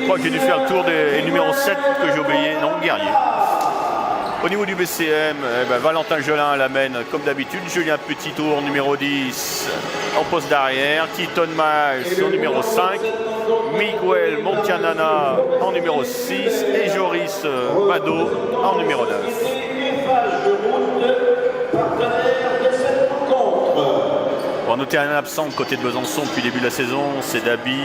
crois que j'ai dû faire le tour des numéros 7 que j'ai oublié. Non, Guerrier. Au niveau du BCM, Valentin Gelin à la mène comme d'habitude. Julien Petittour, numéro 10, en poste d'arrière. Keaton Miles en numéro 5. Miguel Montianana en numéro 6. Et Joris Bado en numéro 9. On va noter un absent côté de Besançon depuis le début de la saison, c'est Dabi,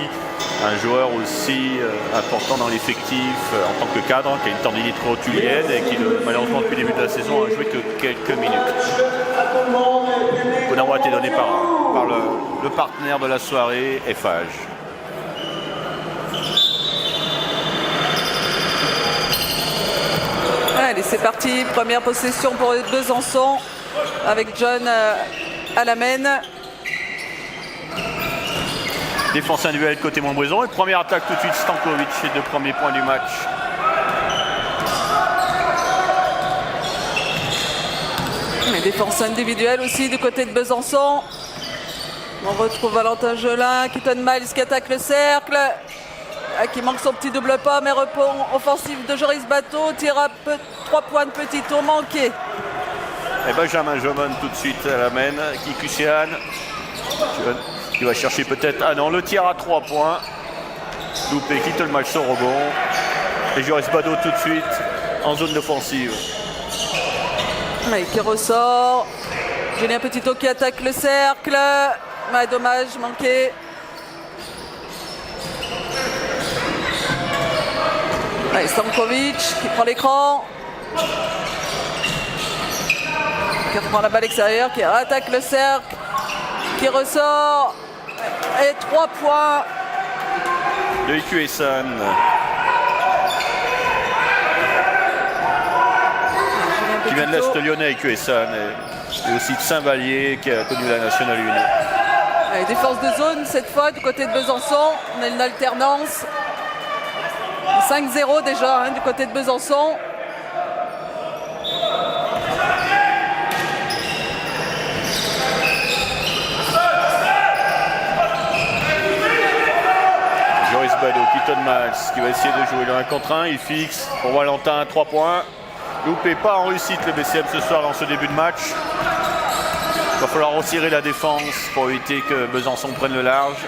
un joueur aussi important dans l'effectif en tant que cadre, qui a une tendinite rotulienne et qui malheureusement depuis le début de la saison a joué que quelques minutes. Le coup d'envoi a été donné par le partenaire de la soirée, Eiffage. Allez, c'est parti, première possession pour Besançon avec John à la mène. Défense individuelle côté Montbrison et première attaque tout de suite Stankovic, les 2 premiers points du match. Mais défense individuelle aussi du côté de Besançon. On retrouve Valentin Gelin, Keaton Miles qui attaque le cercle, qui manque son petit double pas, mais repos offensif de Joris Bateau, tir à 3 points de petit tour manqué. Et Benjamin Jomon tout de suite à la mène, Kikusian. Il va chercher peut-être... Ah non, le tir à 3 points. Loupé, quitte le match au rebond. Et Joris Bado tout de suite en zone d'offensive. Mais qui ressort. Julien Petittour qui attaque le cercle. Mais dommage, manqué. Allez, Stankovic qui prend l'écran. Qui reprend la balle extérieure, qui attaque le cercle. Qui ressort. Et 3 points. De Icuessan. Qui vient de l'Est lyonnais, Icuessan. Et aussi de Saint-Vallier qui a connu la nationale unie. Allez, défense de zone cette fois du côté de Besançon. On a une alternance. 5-0 déjà du côté de Besançon. Bado, Keaton Miles qui va essayer de jouer le 1 contre 1, il fixe pour Valentin 3 points. Loupé pas en réussite le BCM ce soir dans ce début de match. Il va falloir resserrer la défense pour éviter que Besançon prenne le large.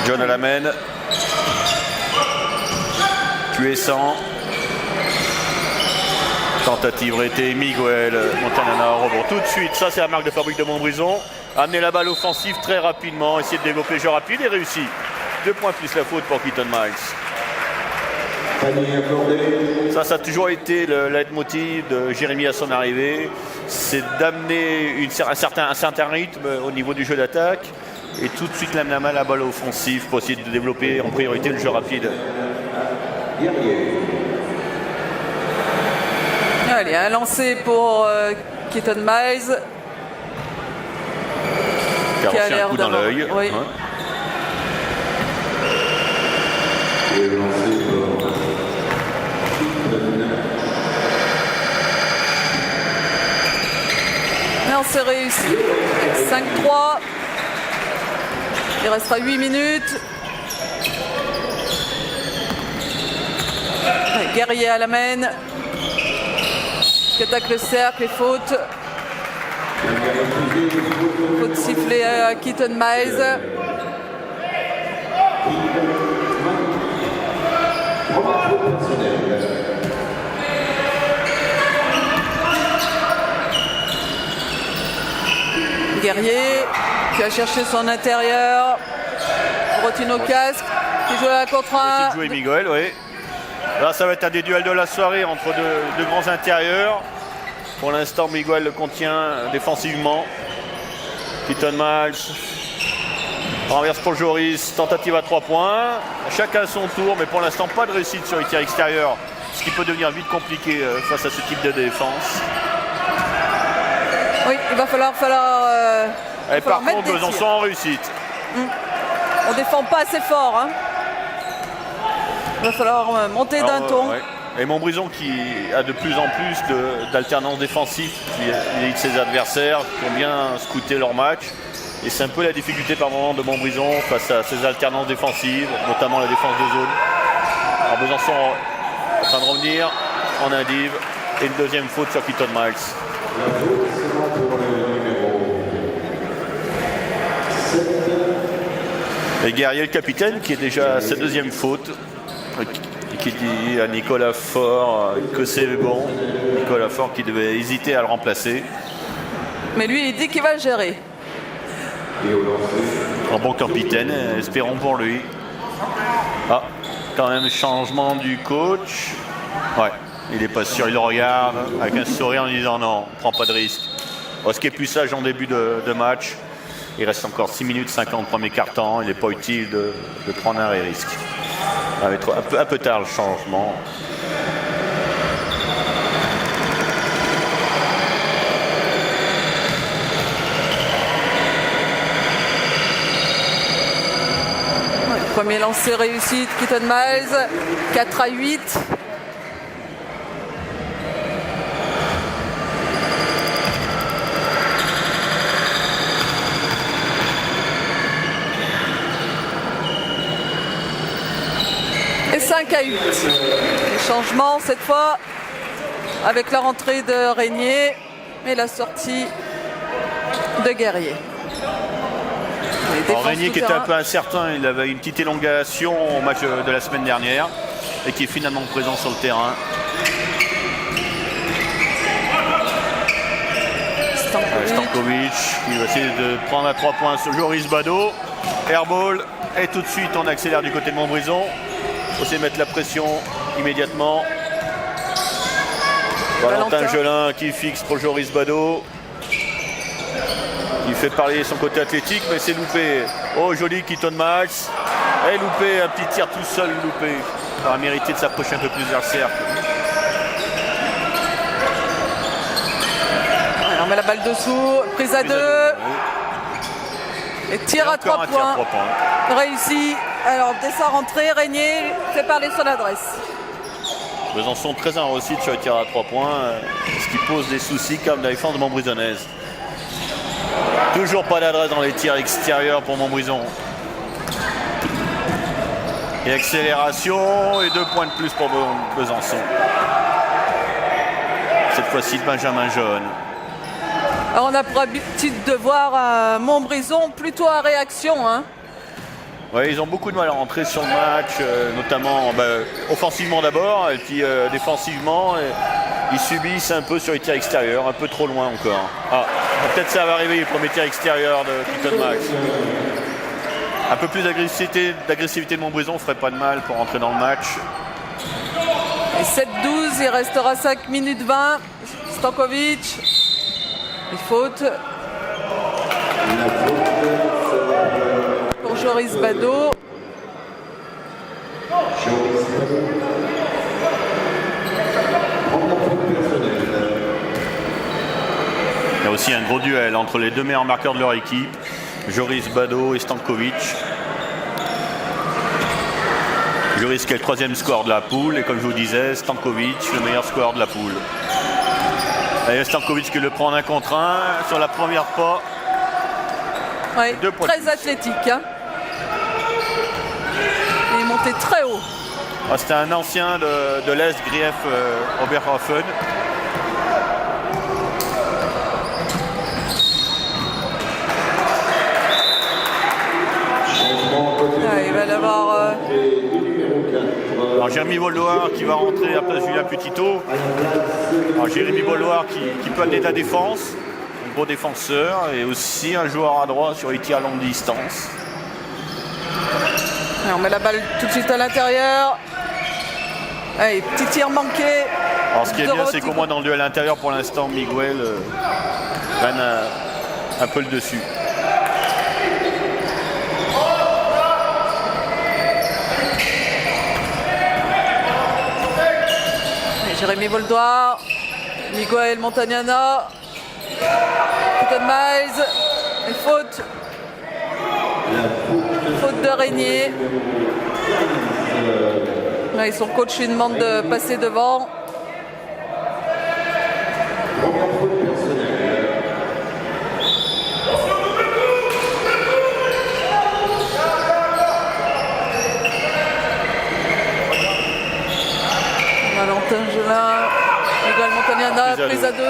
John à la mène. Cuessant. Tentative ratée, Miguel Montanana au rebond. Tout de suite, ça c'est la marque de fabrique de Montbrison. Amener la balle offensive très rapidement, essayer de développer le jeu rapide et réussi. 2 points plus la faute pour Keaton Miles. Ça a toujours été le leitmotiv de Jérémy à son arrivée. C'est d'amener un certain rythme au niveau du jeu d'attaque et tout de suite amener la balle offensive pour essayer de développer en priorité le jeu rapide. Allez, un lancer pour Keaton Miles. Qui a reçu un coup dans l'œil. Oui. Hein. Non, c'est réussi. 5-3. Il restera 8 minutes. Guerrier à la mène. Qui attaque le cercle et faute. Faute sifflée à Keaton Miles. Guerrier qui a cherché son intérieur. Rotine au casque. Qui joue à la contre 1. Jouer Miguel, oui. Là, ça va être un des duels de la soirée entre deux grands intérieurs. Pour l'instant, Miguel le contient défensivement. Keaton Miles renverse pour Joris. Tentative à 3 points. Chacun son tour, mais pour l'instant, pas de réussite sur les tirs extérieurs. Ce qui peut devenir vite compliqué face à ce type de défense. Oui, il va falloir et par contre, Besançon en réussite. On défend pas assez fort. Hein. Il va falloir monter d'un ton. Ouais. Et Montbrison qui a de plus en plus d'alternance défensive vis-à-vis de ses adversaires, qui ont bien scouté leur match. Et c'est un peu la difficulté par moment de Montbrison face à ses alternances défensives, notamment la défense de zone. Alors Besançon en train de revenir en indive et une deuxième faute sur Keaton Miles. Et Guerrier, le capitaine, qui est déjà à sa deuxième faute, qui dit à Nicolas Faure que c'est bon. Nicolas Faure qui devait hésiter à le remplacer. Mais lui, il dit qu'il va le gérer. Un bon capitaine, espérons pour lui. Ah, quand même changement du coach. Ouais, il est pas sûr, il le regarde avec un sourire en disant non, prends pas de risque. Oh, ce qui est plus sage en début de match. Il reste encore 6 minutes 50 premier quart-temps, il n'est pas utile de prendre un risque. Un peu tard le changement. Premier lancer réussi de Keaton Miles, 4-8. Et 5-8. Les changements cette fois avec la rentrée de Régnier et la sortie de Guerrier. Régnier qui était un peu incertain, il avait une petite élongation au match de la semaine dernière et qui est finalement présent sur le terrain. Stankovic qui va essayer de prendre à 3 points sur Joris Bado. Airball et tout de suite on accélère du côté de Montbrison. Il faut essayer de mettre la pression immédiatement. Valentin Gelin qui fixe pour Joris Bado. Il fait parler son côté athlétique, mais c'est loupé. Oh, joli Keaton Miles. Et loupé, un petit tir tout seul loupé. Il aura mérité de s'approcher un peu plus vers le cercle. On met la balle dessous, prise à 2. Et tir à 3 points. Réussi. Alors, dès sa rentrée, Régnier fait parler son adresse. Besançon très en réussite sur le tir à 3 points, ce qui pose des soucis comme la défense de Montbrisonnaise. Toujours pas d'adresse dans les tirs extérieurs pour Montbrison. Et accélération et 2 points de plus pour Besançon. Cette fois-ci de Benjamin Jaune. Alors on a pour habitude de voir Montbrison plutôt à réaction. Hein. Oui, ils ont beaucoup de mal à rentrer sur le match, notamment offensivement d'abord, et puis défensivement. Ils subissent un peu sur les tirs extérieurs, un peu trop loin encore. Ah, peut-être ça va arriver, le premier tir extérieur de Keaton Miles. Un peu plus d'agressivité de Montbrison ferait pas de mal pour rentrer dans le match. Et 7-12, il restera 5 minutes 20. Stankovic, une faute. Pour Joris Bado. Il y a aussi un gros duel entre les deux meilleurs marqueurs de leur équipe, Joris Bado et Stankovic. Joris qui est le 3e score de la poule et comme je vous disais, Stankovic le meilleur score de la poule. Et Stankovic qui le prend en 1 contre 1 sur la première pas. Ouais, très athlétique. Hein. Il est monté très haut. Ah, c'était un ancien de l'Est, Grief Oberhofen. Il va l'avoir. Alors Jérémy Bolloir qui va rentrer à la place de Julien Petittot. Alors Jérémy Bolloir qui peut amener de la défense, un gros défenseur et aussi un joueur à droite sur les tirs à longue distance. Et on met la balle tout de suite à l'intérieur. Allez, petit tir manqué. Alors ce qui est bien, c'est qu'au moins dans le duel intérieur pour l'instant, Miguel prenne un peu le dessus. Jérémy Boldoir, Miguel Montagnana, Keaton Miles, une faute. Faute de Régnier. Là, son coach lui demande de passer devant. Valentin Gelin, Miguel Montagnana, prise à 2.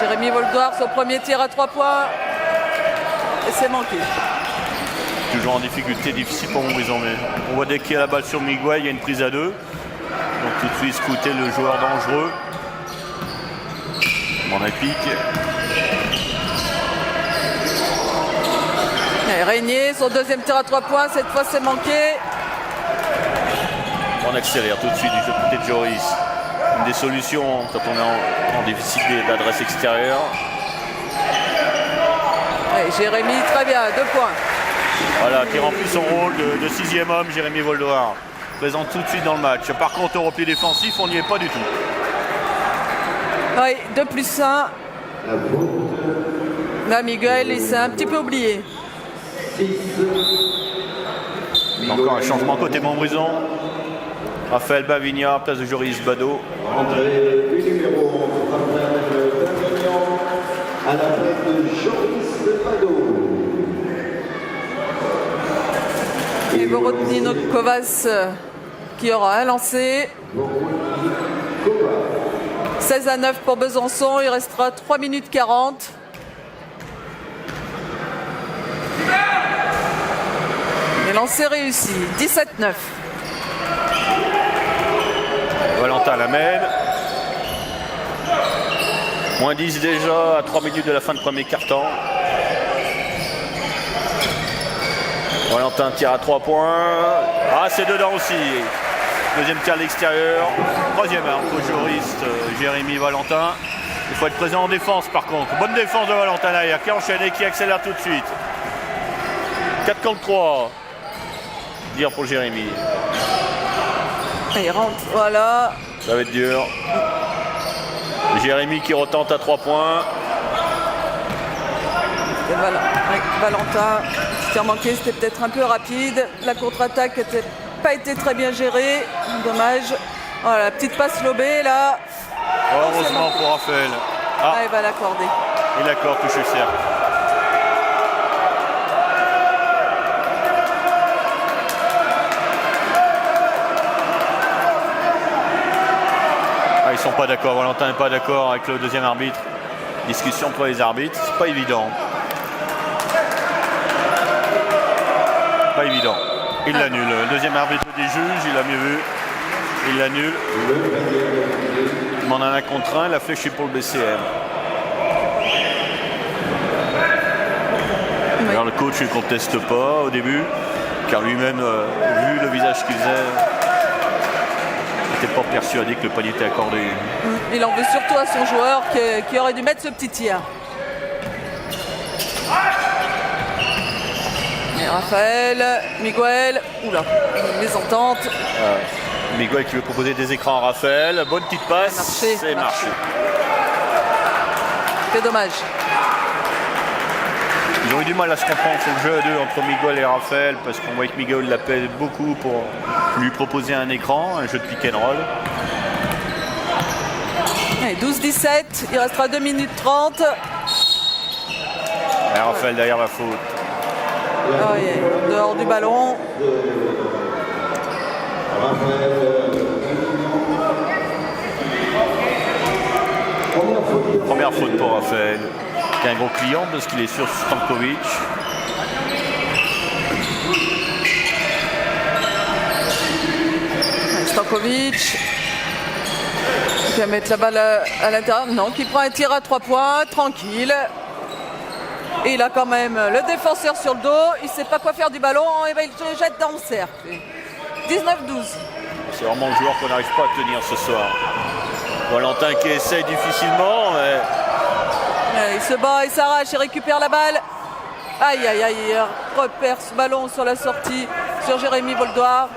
Jérémy Voldoir, son premier tir à 3 points. Et c'est manqué. Toujours en difficulté, difficile pour Montbrison. Mais on voit dès qu'il y a la balle sur Miguel, il y a une prise à 2. Donc tout de suite, scouter le joueur dangereux. Mon pique. Et Régnier, son deuxième tir à 3 points, cette fois c'est manqué. On accélère tout de suite du côté de Joris. Une des solutions quand on est en déficit d'adresse extérieure. Et Jérémy, très bien, 2 points. Voilà, qui remplit son rôle de 6e homme, Jérémy Voldoir. Présent tout de suite dans le match. Par contre, au repli défensif, on n'y est pas du tout. Oui, 2+1. Là, Miguel, il s'est un petit peu oublié. Encore un changement côté Montbrison. Raphaël Bavignard, place de Joris Bado. André, numéro 29 Perpignan, à la place de Joris Bado. Et Borodnino Kovas qui aura un lancé. 16-9 pour Besançon, il restera 3 minutes 40. Et lancé réussi, 17-9. Valentin l'amène. Moins 10 déjà à 3 minutes de la fin de premier quart-temps. Valentin tire à 3 points. Ah, c'est dedans aussi. Deuxième tir à l'extérieur. Troisième arme pour Joris, Jérémy Valentin. Il faut être présent en défense par contre. Bonne défense de Valentin derrière qui enchaîne et qui accélère tout de suite. 4 contre 3. Dire pour Jérémy. Il rentre, voilà. Ça va être dur. Jérémy qui retente à 3 points. Et voilà, avec Valentin, qui a manqué, c'était peut-être un peu rapide. La contre-attaque n'a pas été très bien gérée. Dommage. Voilà, petite passe lobée là. Heureusement pour Raphaël. Ah, il va l'accorder. il accorde, touche le cercle. Ils sont pas d'accord, Valentin n'est pas d'accord avec le deuxième arbitre. Discussion pour les arbitres, c'est pas évident. Pas évident. Il l'annule. Le deuxième arbitre des juges, il a mieux vu. Il l'annule. Il m'en a un contre un, la flèche est pour le BCM. Alors le coach ne conteste pas au début, car lui-même, vu le visage qu'il faisait, n'était pas persuadé que le panier était accordé. Il en veut surtout à son joueur qui aurait dû mettre ce petit tir. Et Raphaël, Miguel, oula, mésentente. Miguel qui veut proposer des écrans à Raphaël. Bonne petite passe, c'est marché. C'est dommage. Ils ont eu du mal à se comprendre sur le jeu à deux entre Miguel et Raphaël parce qu'on voit que Miguel l'appelle beaucoup pour lui proposer un écran, un jeu de pick and roll. Allez, 12-17, il restera 2 minutes 30. Et Raphaël derrière la faute. Oh, yeah. Dehors du ballon. Première faute pour Raphaël, qui est un gros client parce qu'il est sur Stankovic. Stankovic qui va mettre la balle à l'intérieur. Non, qui prend un tir à 3 points, tranquille. Et il a quand même le défenseur sur le dos. Il ne sait pas quoi faire du ballon. Et ben, il se jette dans le cercle. 19-12. C'est vraiment le joueur qu'on n'arrive pas à tenir ce soir. Valentin qui essaye difficilement, mais... Il se bat, il s'arrache, il récupère la balle. Aïe, aïe, aïe, il repère ce ballon sur la sortie sur Jérémy Voldoir.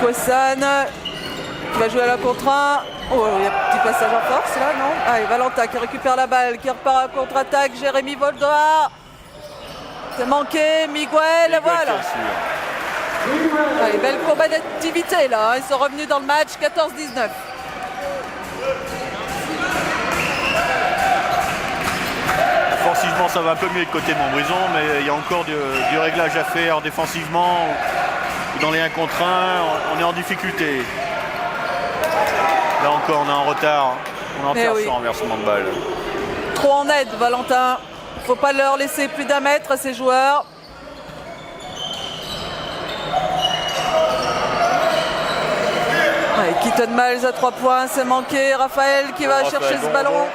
Kosan qui va jouer à la contre-1. Oh, il y a un petit passage en force là, non? Allez, Valentin qui récupère la balle, qui repart à contre-attaque. Jérémy Voldoir. C'est manqué, Miguel, voilà. Allez, belle combativité là, ils sont revenus dans le match, 14-19. Offensivement, ça va un peu mieux du côté de Montbrison, mais il y a encore du réglage à faire défensivement. Dans les 1 contre 1, on est en difficulté. Là encore, on est en retard. On est en retard sur renversement de balle. Trop en aide, Valentin. Faut pas leur laisser plus d'1 mètre à ces joueurs. Ouais, Keaton Miles à 3 points, c'est manqué. Raphaël qui va chercher ce ballon.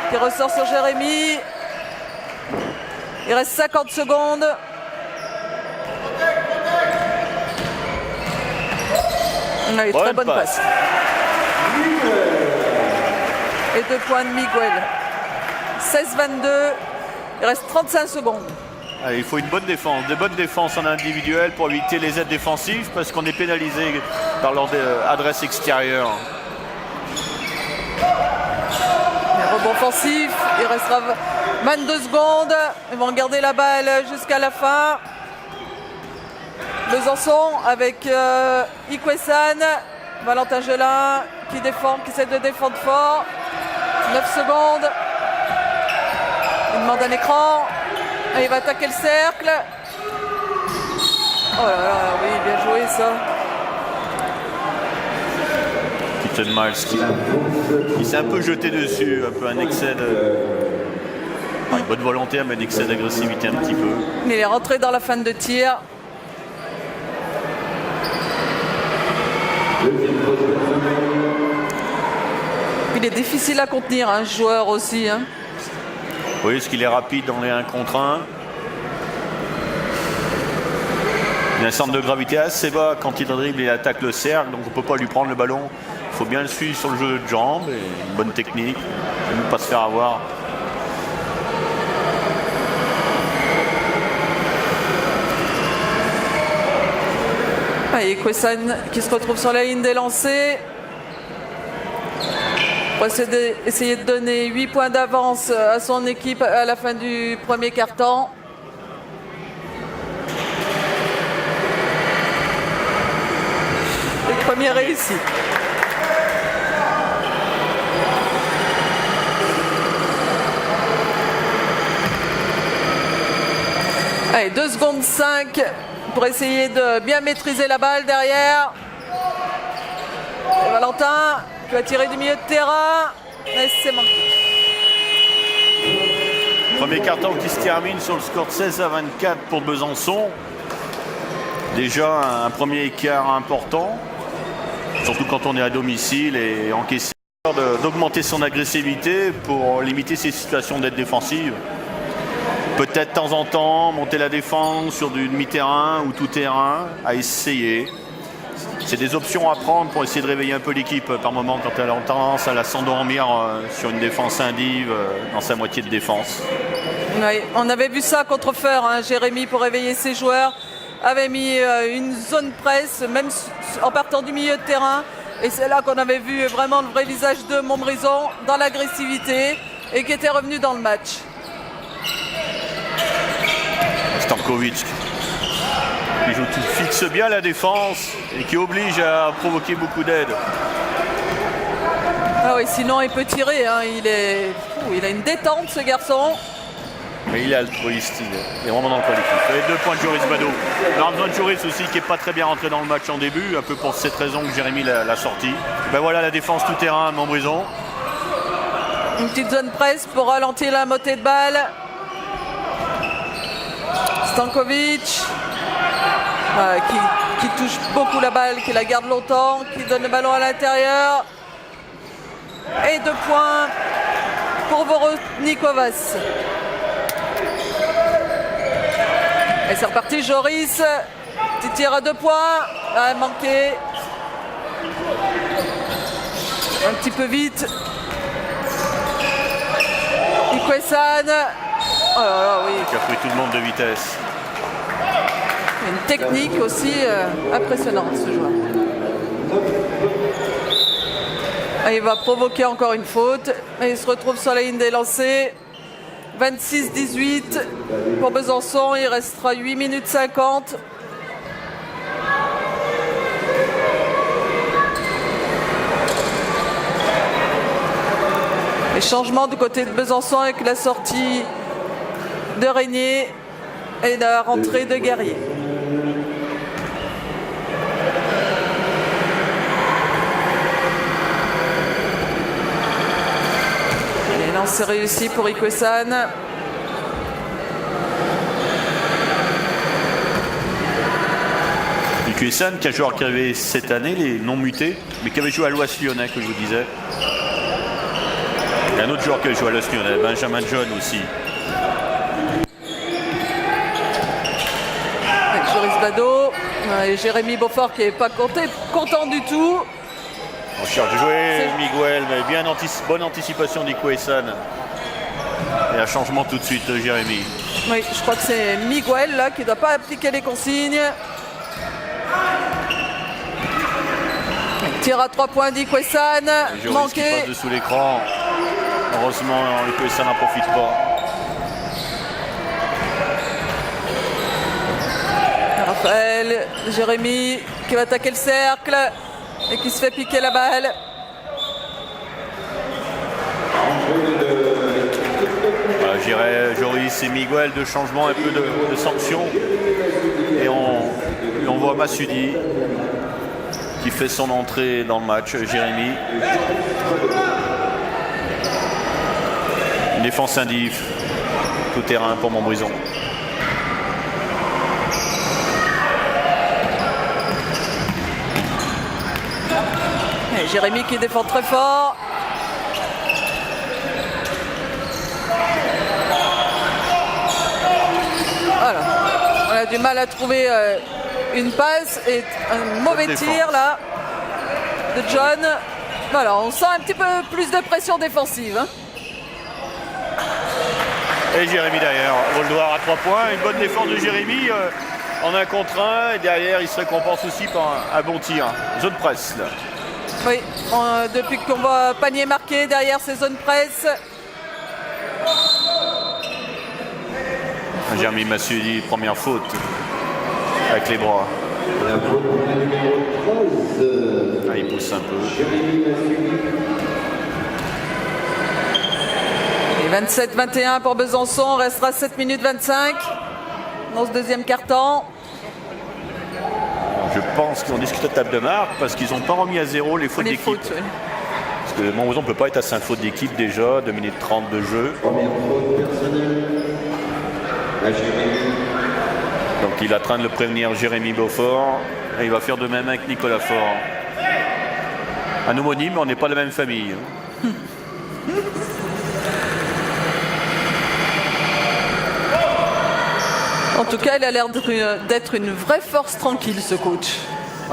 Qui ressort sur Jérémy. Il reste 50 secondes. Oui, très bonne passe. Et 2 points de Miguel. 16-22. Il reste 35 secondes. Allez, il faut une bonne défense, de bonnes défenses en individuel pour éviter les aides défensives parce qu'on est pénalisé par leur adresse extérieure. Rebond offensif, il restera 22 secondes. Ils vont garder la balle jusqu'à la fin. Besançon avec Ikwesan, Valentin Gelin qui défend, qui essaie de défendre fort. 9 secondes. Il demande un écran. Et il va attaquer le cercle. Oh là là, oui, bien joué ça. Keaton Miles qui s'est un peu jeté dessus, un peu un excès une bonne volonté, mais un excès d'agressivité un petit peu. Il est rentré dans la fin de tir. Il est difficile à contenir, un joueur aussi. Hein. Oui, parce qu'il est rapide dans les 1 contre 1. Il a un centre de gravité assez bas quand il dribble, il attaque le cercle, donc on ne peut pas lui prendre le ballon. Il faut bien le suivre sur le jeu de jambes et une bonne technique, ne pas se faire avoir. Et Ikwesan qui se retrouve sur la ligne des lancers. On va essayer de donner 8 points d'avance à son équipe à la fin du premier quart-temps. Le premier réussi. Allez, 2 secondes 5 pour essayer de bien maîtriser la balle derrière. Et Valentin qui va tirer du milieu de terrain, mais c'est manqué. Premier carton qui se termine sur le score de 16-24 pour Besançon. Déjà un premier écart important, surtout quand on est à domicile et encaisser d'augmenter son agressivité pour limiter ses situations d'aide défensive. Peut-être de temps en temps monter la défense sur du demi-terrain ou tout terrain à essayer. C'est des options à prendre pour essayer de réveiller un peu l'équipe par moment quand elle a tendance à la s'endormir sur une défense indive dans sa moitié de défense. Oui, on avait vu ça contre Feur, hein. Jérémy, pour réveiller ses joueurs, avait mis une zone presse, même en partant du milieu de terrain. Et c'est là qu'on avait vu vraiment le vrai visage de Montbrison dans l'agressivité et qui était revenu dans le match. Stankovic qui fixe bien la défense et qui oblige à provoquer beaucoup d'aide. Ah oui, sinon il peut tirer, hein. Il a une détente ce garçon. Mais il est altruiste, il est vraiment dans le collectif. Et 2 points de Joris Bado. On a besoin de Joris aussi qui n'est pas très bien rentré dans le match en début, un peu pour cette raison que Jérémy l'a sorti. Ben voilà la défense tout terrain de Montbrison. Une petite zone presse pour ralentir la montée de balle. Stankovic qui touche beaucoup la balle, qui la garde longtemps, qui donne le ballon à l'intérieur. Et 2 points pour Voronikovas. Et c'est reparti, Joris. Petit tir à 2 points. Ah, manqué. Un petit peu vite. Ikwesan. Oh là là, oui. Qui a pris tout le monde de vitesse. Une technique aussi impressionnante, ce joueur. Et il va provoquer encore une faute. Et il se retrouve sur la ligne des lancers. 26-18 pour Besançon. Il restera 8 minutes 50. Les changements du côté de Besançon avec la sortie de Régnier et de la rentrée de Guerrier. Les lancers réussis pour Ikuesan. Ikuesan, qui est un joueur qui est arrivé cette année, les non mutés, mais qui avait joué à l'Ouest Lyonnais, que je vous disais. Il y a un autre joueur qui a joué à l'Ouest Lyonnais, Benjamin John aussi. Avec Joris Bado et Jérémy Beaufort qui n'est pas content du tout. On cherche de jouer Miguel, mais bien bonne anticipation d'Ikuesan. Et un changement tout de suite, Jérémy. Oui, je crois que c'est Miguel là qui ne doit pas appliquer les consignes. Tir à 3 points d'Ikuesan, manqué. Qui passe dessous l'écran. Heureusement, Ikuesan n'en profite pas. Raphaël, Jérémy qui va attaquer le cercle et qui se fait piquer la balle. Voilà, j'irais Joris et Miguel, de changement, un peu de sanction. Et on voit Masudi qui fait son entrée dans le match, Jérémy. Une défense indive, tout terrain pour Montbrison. Et Jérémy qui défend très fort. Voilà. On a du mal à trouver une passe et un mauvais tir là de John. Voilà, on sent un petit peu plus de pression défensive. Hein. Et Jérémy derrière, Voldoir à 3 points, une bonne défense de Jérémy en 1 contre 1. Et derrière, il se récompense aussi par un bon tir. Zone presse là. Oui, depuis qu'on voit panier marqué derrière ces zones presse. Jérémy Masudi, première faute avec les bras. La faute pour le numéro 13. Ah, il pousse un peu. Jérémy Masudi. Et 27-21 pour Besançon, on restera 7 minutes 25 dans ce deuxième quart-temps. Je pense qu'ils ont discuté de table de marque parce qu'ils n'ont pas remis à zéro les fautes Les d'équipe. fautes, oui. Parce que Montbrison ne peut pas être à 5 fautes d'équipe déjà, 2 minutes 30 de jeu. Première faute personnelle. À Jérémy. Donc il est en train de le prévenir, Jérémy Beaufort. Et il va faire de même avec Nicolas Faure. Un homonyme, mais on n'est pas de la même famille. En tout cas, il a l'air d'être une vraie force tranquille, ce coach.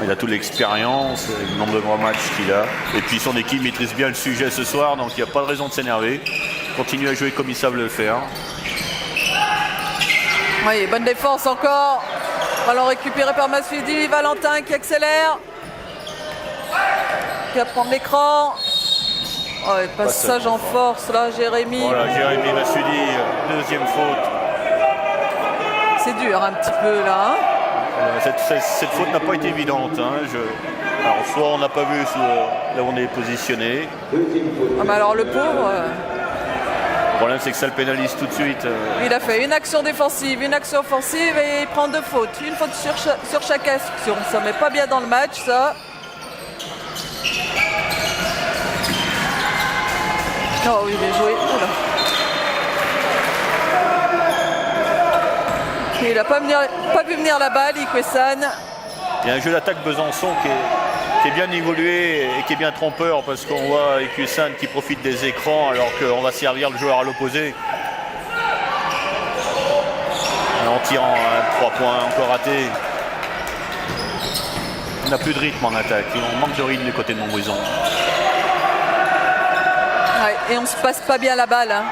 Il a toute l'expérience, le nombre de grands matchs qu'il a. Et puis son équipe maîtrise bien le sujet ce soir, donc il n'y a pas de raison de s'énerver. Continue à jouer comme ils savent le faire. Oui, bonne défense encore. Ballon récupéré par Masudi, Valentin qui accélère. Qui va prendre l'écran. Oh, passage en force là, Jérémy. Voilà, Jérémy Masudi, deuxième faute. C'est dur un petit peu là. Hein. Cette faute n'a pas été évidente. Hein. Alors soit on n'a pas vu là où on est positionné. Ah, mais alors le pauvre, Le problème c'est que ça le pénalise tout de suite. il a fait une action défensive, une action offensive et il prend 2 fautes. Une faute sur chaque action. Ça met pas bien dans le match ça. Oh oui, il est joué. Oula. Il n'a pas vu venir la balle, Ikuesan. Il y a un jeu d'attaque Besançon qui est bien évolué et qui est bien trompeur parce qu'on voit Ikuesan qui profite des écrans alors qu'on va servir le joueur à l'opposé. En tirant 3 points encore raté. On n'a plus de rythme en attaque. On manque de rythme du côté de Montbrison. Ouais, et on se passe pas bien la balle. Hein.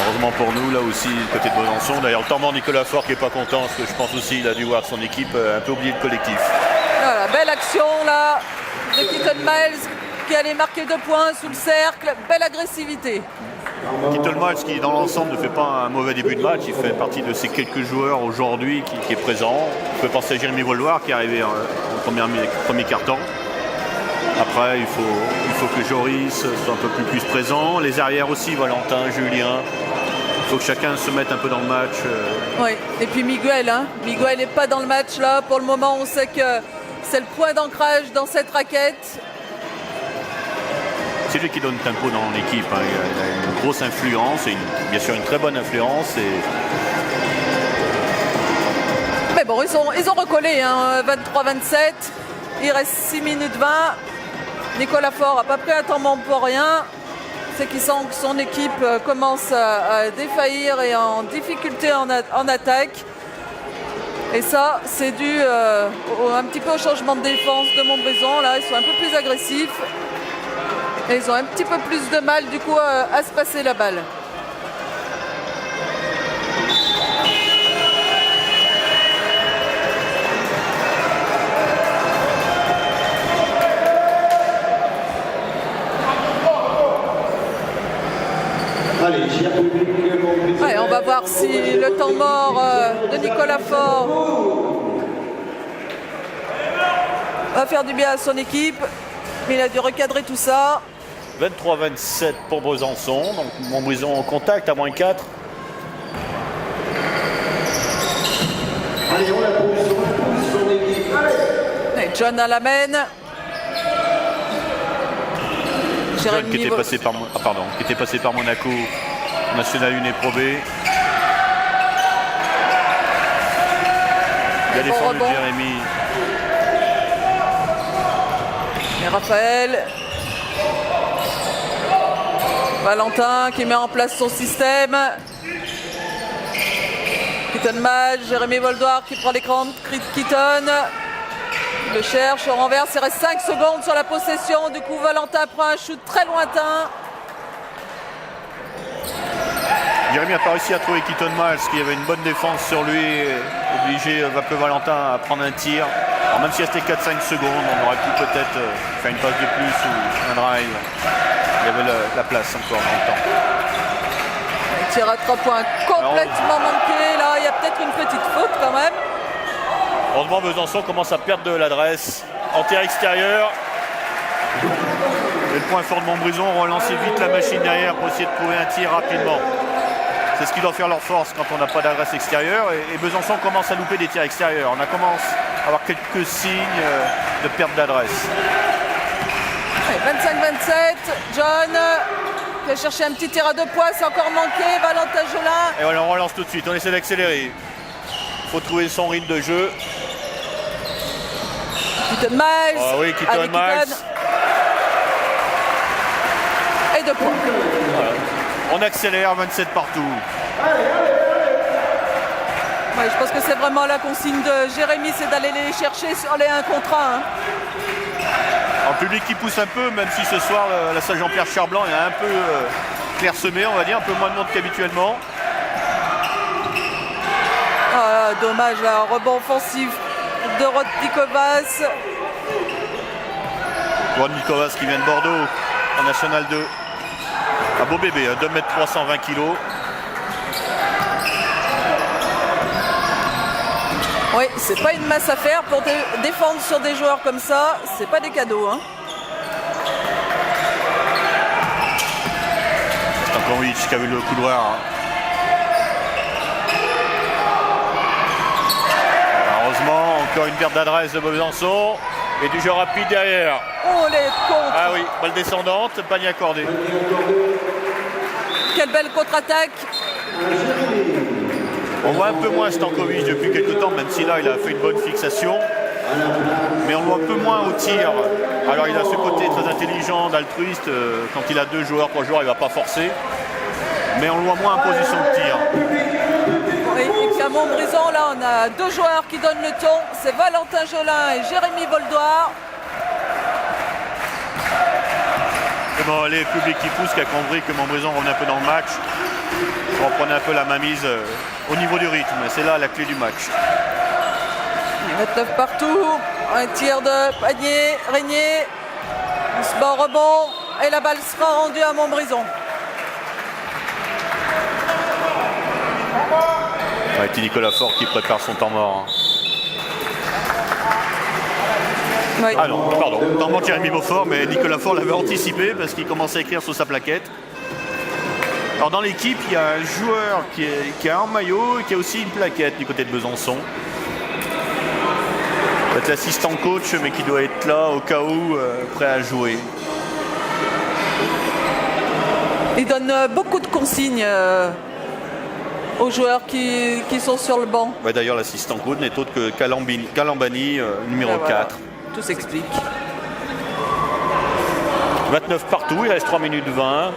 Heureusement pour nous, là aussi, du côté de Besançon. D'ailleurs, le temps mort Nicolas Faure qui n'est pas content, parce que je pense aussi qu'il a dû voir son équipe un peu oublier le collectif. Voilà, belle action là de Keaton Miles qui allait marquer 2 points sous le cercle. Belle agressivité. Keaton Miles qui, dans l'ensemble, ne fait pas un mauvais début de match. Il fait partie de ces quelques joueurs aujourd'hui qui est présent. On peut penser à Jérémy Voldoir qui est arrivé en premier quart-temps. Après, il faut que Joris soit un peu plus présent. Les arrières aussi, Valentin, Julien. Il faut que chacun se mette un peu dans le match. Oui, et puis Miguel, hein. Miguel n'est pas dans le match là. Pour le moment, on sait que c'est le point d'ancrage dans cette raquette. C'est lui qui donne le tempo dans l'équipe. Hein. Il a une grosse influence, et bien sûr une très bonne influence. Mais bon, ils ont recollé, hein, 23-27. Il reste 6 minutes 20. Nicolas Faure n'a pas pris un temps mort pour rien. C'est qu'il sent que son équipe commence à défaillir et en difficulté en attaque. Et ça, c'est dû un petit peu au changement de défense de Montbrison. Là, ils sont un peu plus agressifs. Et ils ont un petit peu plus de mal, du coup, à se passer la balle. Allez, cher public, Ouais, on va voir si le temps mort de Nicolas Faure va faire du bien à son équipe. Mais il a dû recadrer tout ça. 23-27 pour Besançon. Donc Montbrison en contact à moins 4. allez, on la pousse son équipe. Allez. Et John à la mène. John qui était passé par Monaco, National 1 et Pro B. Il a défendu Jérémy. Et Raphaël. Valentin qui met en place son système. Keaton Madge, Jérémy Voldoir qui prend l'écran de Keaton. Il le cherche au renverse, il reste 5 secondes sur la possession. Du coup, Valentin prend un shoot très lointain. Jérémy n'a pas réussi à trouver Keaton Miles, qui avait une bonne défense sur lui, obligé Vape Valentin à prendre un tir. Alors même s'il restait 4-5 secondes, on aurait pu peut-être faire une passe de plus ou un drive. Il y avait la place encore dans le temps. Un tir à 3 points complètement manqué. Là, il y a peut-être une petite faute quand même. Heureusement, Besançon commence à perdre de l'adresse. En tir extérieur. Et le point fort de Montbrison, relancer vite la machine derrière pour essayer de trouver un tir rapidement. C'est ce qui doit faire leur force quand on n'a pas d'adresse extérieure. Et Besançon commence à louper des tirs extérieurs. On commence à avoir quelques signes de perte d'adresse. 25-27, John qui a cherché un petit tir à 2 points, c'est encore manqué. Valentin Jolin. Et voilà, on relance tout de suite, on essaie d'accélérer. Il faut trouver son rythme de jeu. Keaton Miles. Ah oui, Keaton Miles. Et 2 points. Voilà. On accélère, 27 partout. Ouais, je pense que c'est vraiment la consigne de Jérémy, c'est d'aller les chercher sur les 1 contre 1. Un public qui pousse un peu, même si ce soir, la salle Jean-Pierre Charblanc est un peu clairsemée, on va dire, un peu moins de monde qu'habituellement. Ah, dommage, là, rebond offensif de Rodnikovas. Rodnikovas qui vient de Bordeaux, en National 2. Un beau bébé, 2 m 320 kg. Oui, c'est pas une masse à faire pour défendre sur des joueurs comme ça, c'est pas des cadeaux. Hein. Stankovic qui a vu le couloir. Heureusement, encore une perte d'adresse de Besançon et du jeu rapide derrière. Oh les contre. Ah oui, balle descendante, panier accordé. Quelle belle contre-attaque. On voit un peu moins Stankovic depuis quelques temps, même si là il a fait une bonne fixation. Mais on le voit un peu moins au tir. Alors il a ce côté très intelligent, d'altruiste. Quand il a 2 joueurs, 3 joueurs, il ne va pas forcer. Mais on le voit moins en position de tir. Oui, et puis à Montbrison, là on a 2 joueurs qui donnent le ton. C'est Valentin Jolin et Jérémy Voldoir. Et bon, les publics qui poussent, qui a compris que Montbrison revenait un peu dans le match. On reprenait un peu la mainmise au niveau du rythme. C'est là la clé du match. 29 partout. Un tir de panier, Régnier. On se bat au rebond. Et la balle sera rendue à Montbrison. C'est Nicolas Faure qui prépare son temps mort. Oui. Ah non, pardon. Temps mort Jérémy Beaufort, mais Nicolas Faure l'avait anticipé parce qu'il commençait à écrire sur sa plaquette. Alors dans l'équipe, il y a un joueur qui a un maillot et qui a aussi une plaquette du côté de Besançon. Peut-être l'assistant coach, mais qui doit être là au cas où, prêt à jouer. Il donne beaucoup de consignes aux joueurs qui sont sur le banc. Ouais, d'ailleurs, l'assistant coach n'est autre que Calambani, numéro Et voilà. 4. Tout s'explique. 29 partout, il reste 3 minutes 20.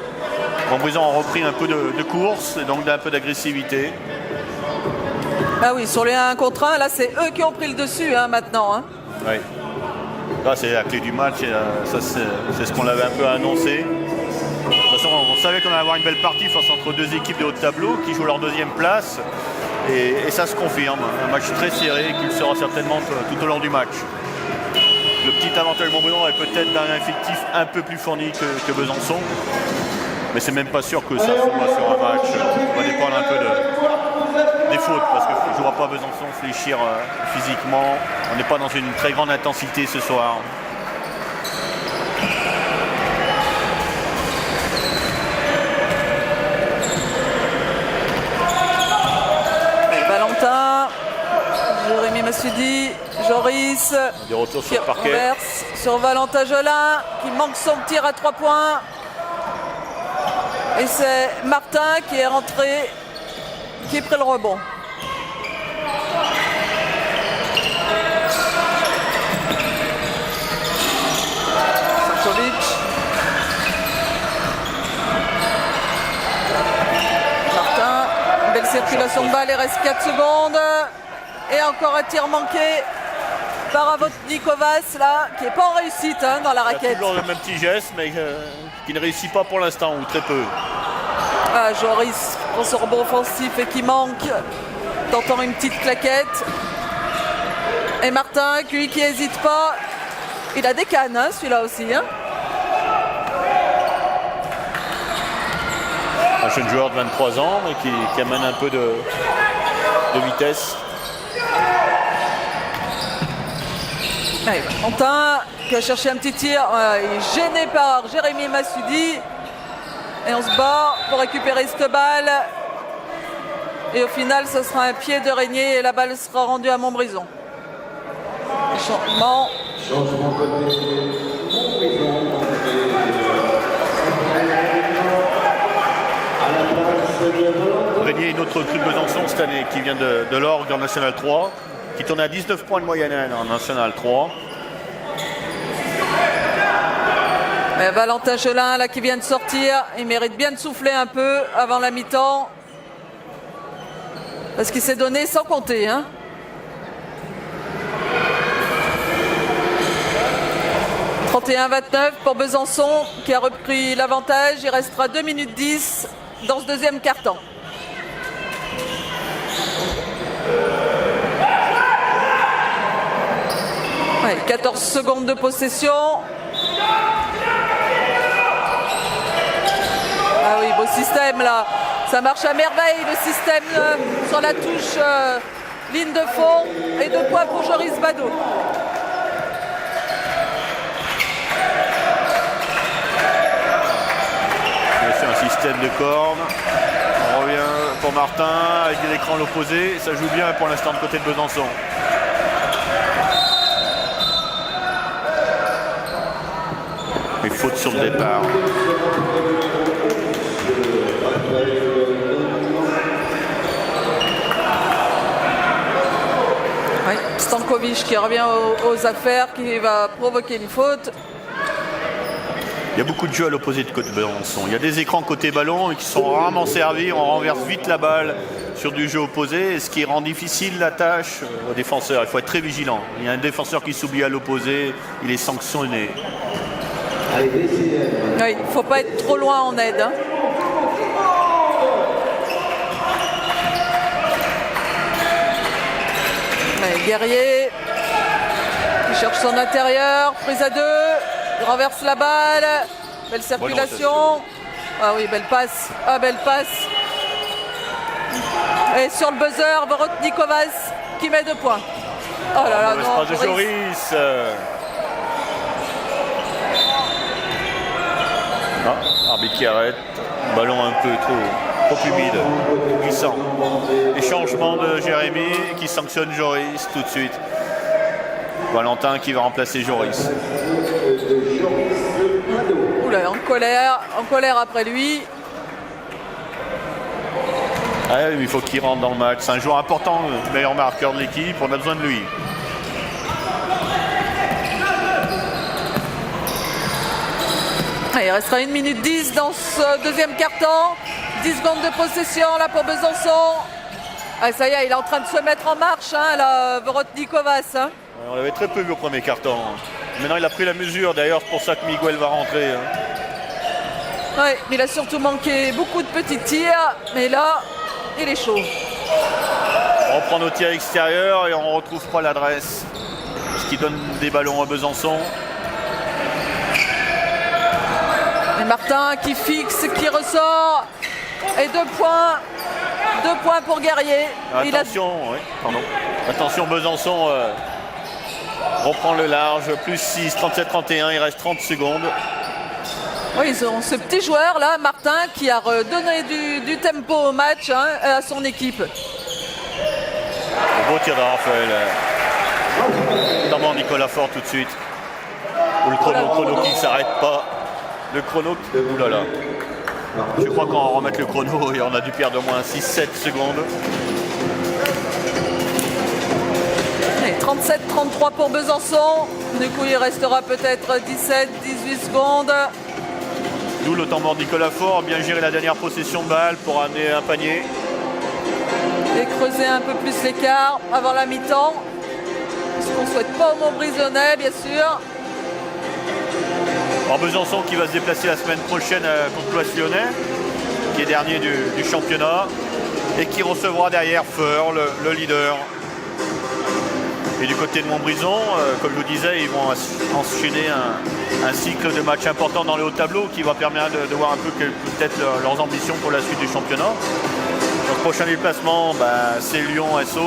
Montbrison a repris un peu de course et donc un peu d'agressivité. Ah oui, sur les 1 contre 1, là c'est eux qui ont pris le dessus maintenant. Hein. Oui. Là, c'est la clé du match et ça, c'est ce qu'on avait un peu annoncé. De toute façon, on savait qu'on allait avoir une belle partie face entre deux équipes de haut de tableau qui jouent leur deuxième place. Et ça se confirme. Un match très serré qui le sera certainement tout au long du match. Le petit avantage Montbrison est peut-être d'un effectif un peu plus fourni que Besançon. Mais c'est même pas sûr que ça soit sur un match. Ça va dépendre un peu des fautes. Parce que je ne vois pas Besançon fléchir physiquement. On n'est pas dans une très grande intensité ce soir. Valentin, Jérémy Massoudi, Joris, Des retours qui sur le parquet. renverse sur Valentin Gelin, qui manque son tir à 3 points. Et c'est Martin qui est rentré, qui a pris le rebond. Sankovic. Martin, une belle circulation de balle, il reste 4 secondes. Et encore un tir manqué par Avotny Kovas, là, qui n'est pas en réussite dans la Il a raquette. toujours le même petit geste, mais qui ne réussit pas pour l'instant, ou très peu. Ah, Joris prend son rebond offensif et qui manque, tentant une petite claquette. Et Martin, lui qui n'hésite pas, il a des cannes celui-là aussi. Un jeune joueur de 23 ans, mais qui amène un peu de vitesse. Allez, Valentin qui a cherché un petit tir, il est gêné par Jérémy Massoudi. Et on se bat pour récupérer cette balle. Et au final, ce sera un pied de Régnier et la balle sera rendue à Montbrison. Changement. Changement côté Montbrison. À la place de Valentin. Régnier, une autre recrue de Besançon cette année, qui vient de l'Orgue en National 3, qui tourne à 19 points de moyenne en National 3. Mais Valentin Gelin, là, qui vient de sortir, il mérite bien de souffler un peu avant la mi-temps. Parce qu'il s'est donné sans compter. 31-29 pour Besançon, qui a repris l'avantage. Il restera 2 minutes 10 dans ce deuxième quart-temps. Ouais, 14 secondes de possession. Ah oui, beau système là. Ça marche à merveille le système sur la touche ligne de fond et de points pour Joris Badeau. C'est un système de corne. On revient pour Martin avec l'écran à l'opposé. Ça joue bien pour l'instant de côté de Besançon. Mais faute sur le départ. Oui, Stankovic qui revient aux affaires, qui va provoquer une faute. Il y a beaucoup de jeux à l'opposé de côté Besançon. Il y a des écrans côté ballon qui sont rarement servis. On renverse vite la balle sur du jeu opposé, ce qui rend difficile la tâche aux défenseurs. Il faut être très vigilant. Il y a un défenseur qui s'oublie à l'opposé, il est sanctionné. Allez, décidez. Oui, il ne faut pas être trop loin en aide. Allez, Guerrier qui cherche son intérieur, prise à 2, il renverse la balle, belle circulation. Ah oui, belle passe, belle passe. Et sur le buzzer, Avotny Kovas qui met 2 points. Oh là là, Mauvaise non, passe de Joris. Arbitre qui arrête. Ballon un peu trop humide, glissant. Et changement de Jérémy qui sanctionne Joris tout de suite. Valentin qui va remplacer Joris. Oula, en colère après lui. Ah oui, il faut qu'il rentre dans le match. C'est un joueur important, le meilleur marqueur de l'équipe. On a besoin de lui. Il restera 1 minute 10 dans ce deuxième quart-temps. 10 secondes de possession là pour Besançon. Ah, ça y est, il est en train de se mettre en marche, hein, là, Vorotnikovas. Hein. On l'avait très peu vu au premier quart-temps. Maintenant, il a pris la mesure. D'ailleurs, c'est pour ça que Miguel va rentrer. Oui, il a surtout manqué beaucoup de petits tirs. Mais là, il est chaud. On reprend nos tirs extérieurs et on ne retrouve pas l'adresse. Ce qui donne des ballons à Besançon. Et Martin qui fixe, qui ressort. Et 2 points. 2 points pour Guerrier. Attention, oui, pardon. Attention, Besançon reprend le large. Plus 6, 37-31. Il reste 30 secondes. Oui, ils ont ce petit joueur là, Martin, qui a redonné du tempo au match, hein, à son équipe. Beau tir de Raphaël. Notamment Nicolas Fort tout de suite. Ou le chrono qui ne s'arrête pas. Le chrono, oulala. Je crois qu'on va remettre le chrono et on a dû perdre au moins 6-7 secondes. 37-33 pour Besançon. Du coup, il restera peut-être 17-18 secondes. D'où le temps mort de Nicolas Fort, bien gérer la dernière possession de balle pour amener un panier. Et creuser un peu plus l'écart avant la mi-temps. Ce qu'on ne souhaite pas au Montbrisonnais, bien sûr. En Besançon qui va se déplacer la semaine prochaine contre l'Ouest Lyonnais, qui est dernier du championnat, et qui recevra derrière Feur, le leader. Et du côté de Montbrison, comme je vous disais, ils vont enchaîner un cycle de matchs importants dans le haut tableau qui va permettre de voir un peu peut-être leurs ambitions pour la suite du championnat. Donc prochain déplacement, c'est Lyon SO,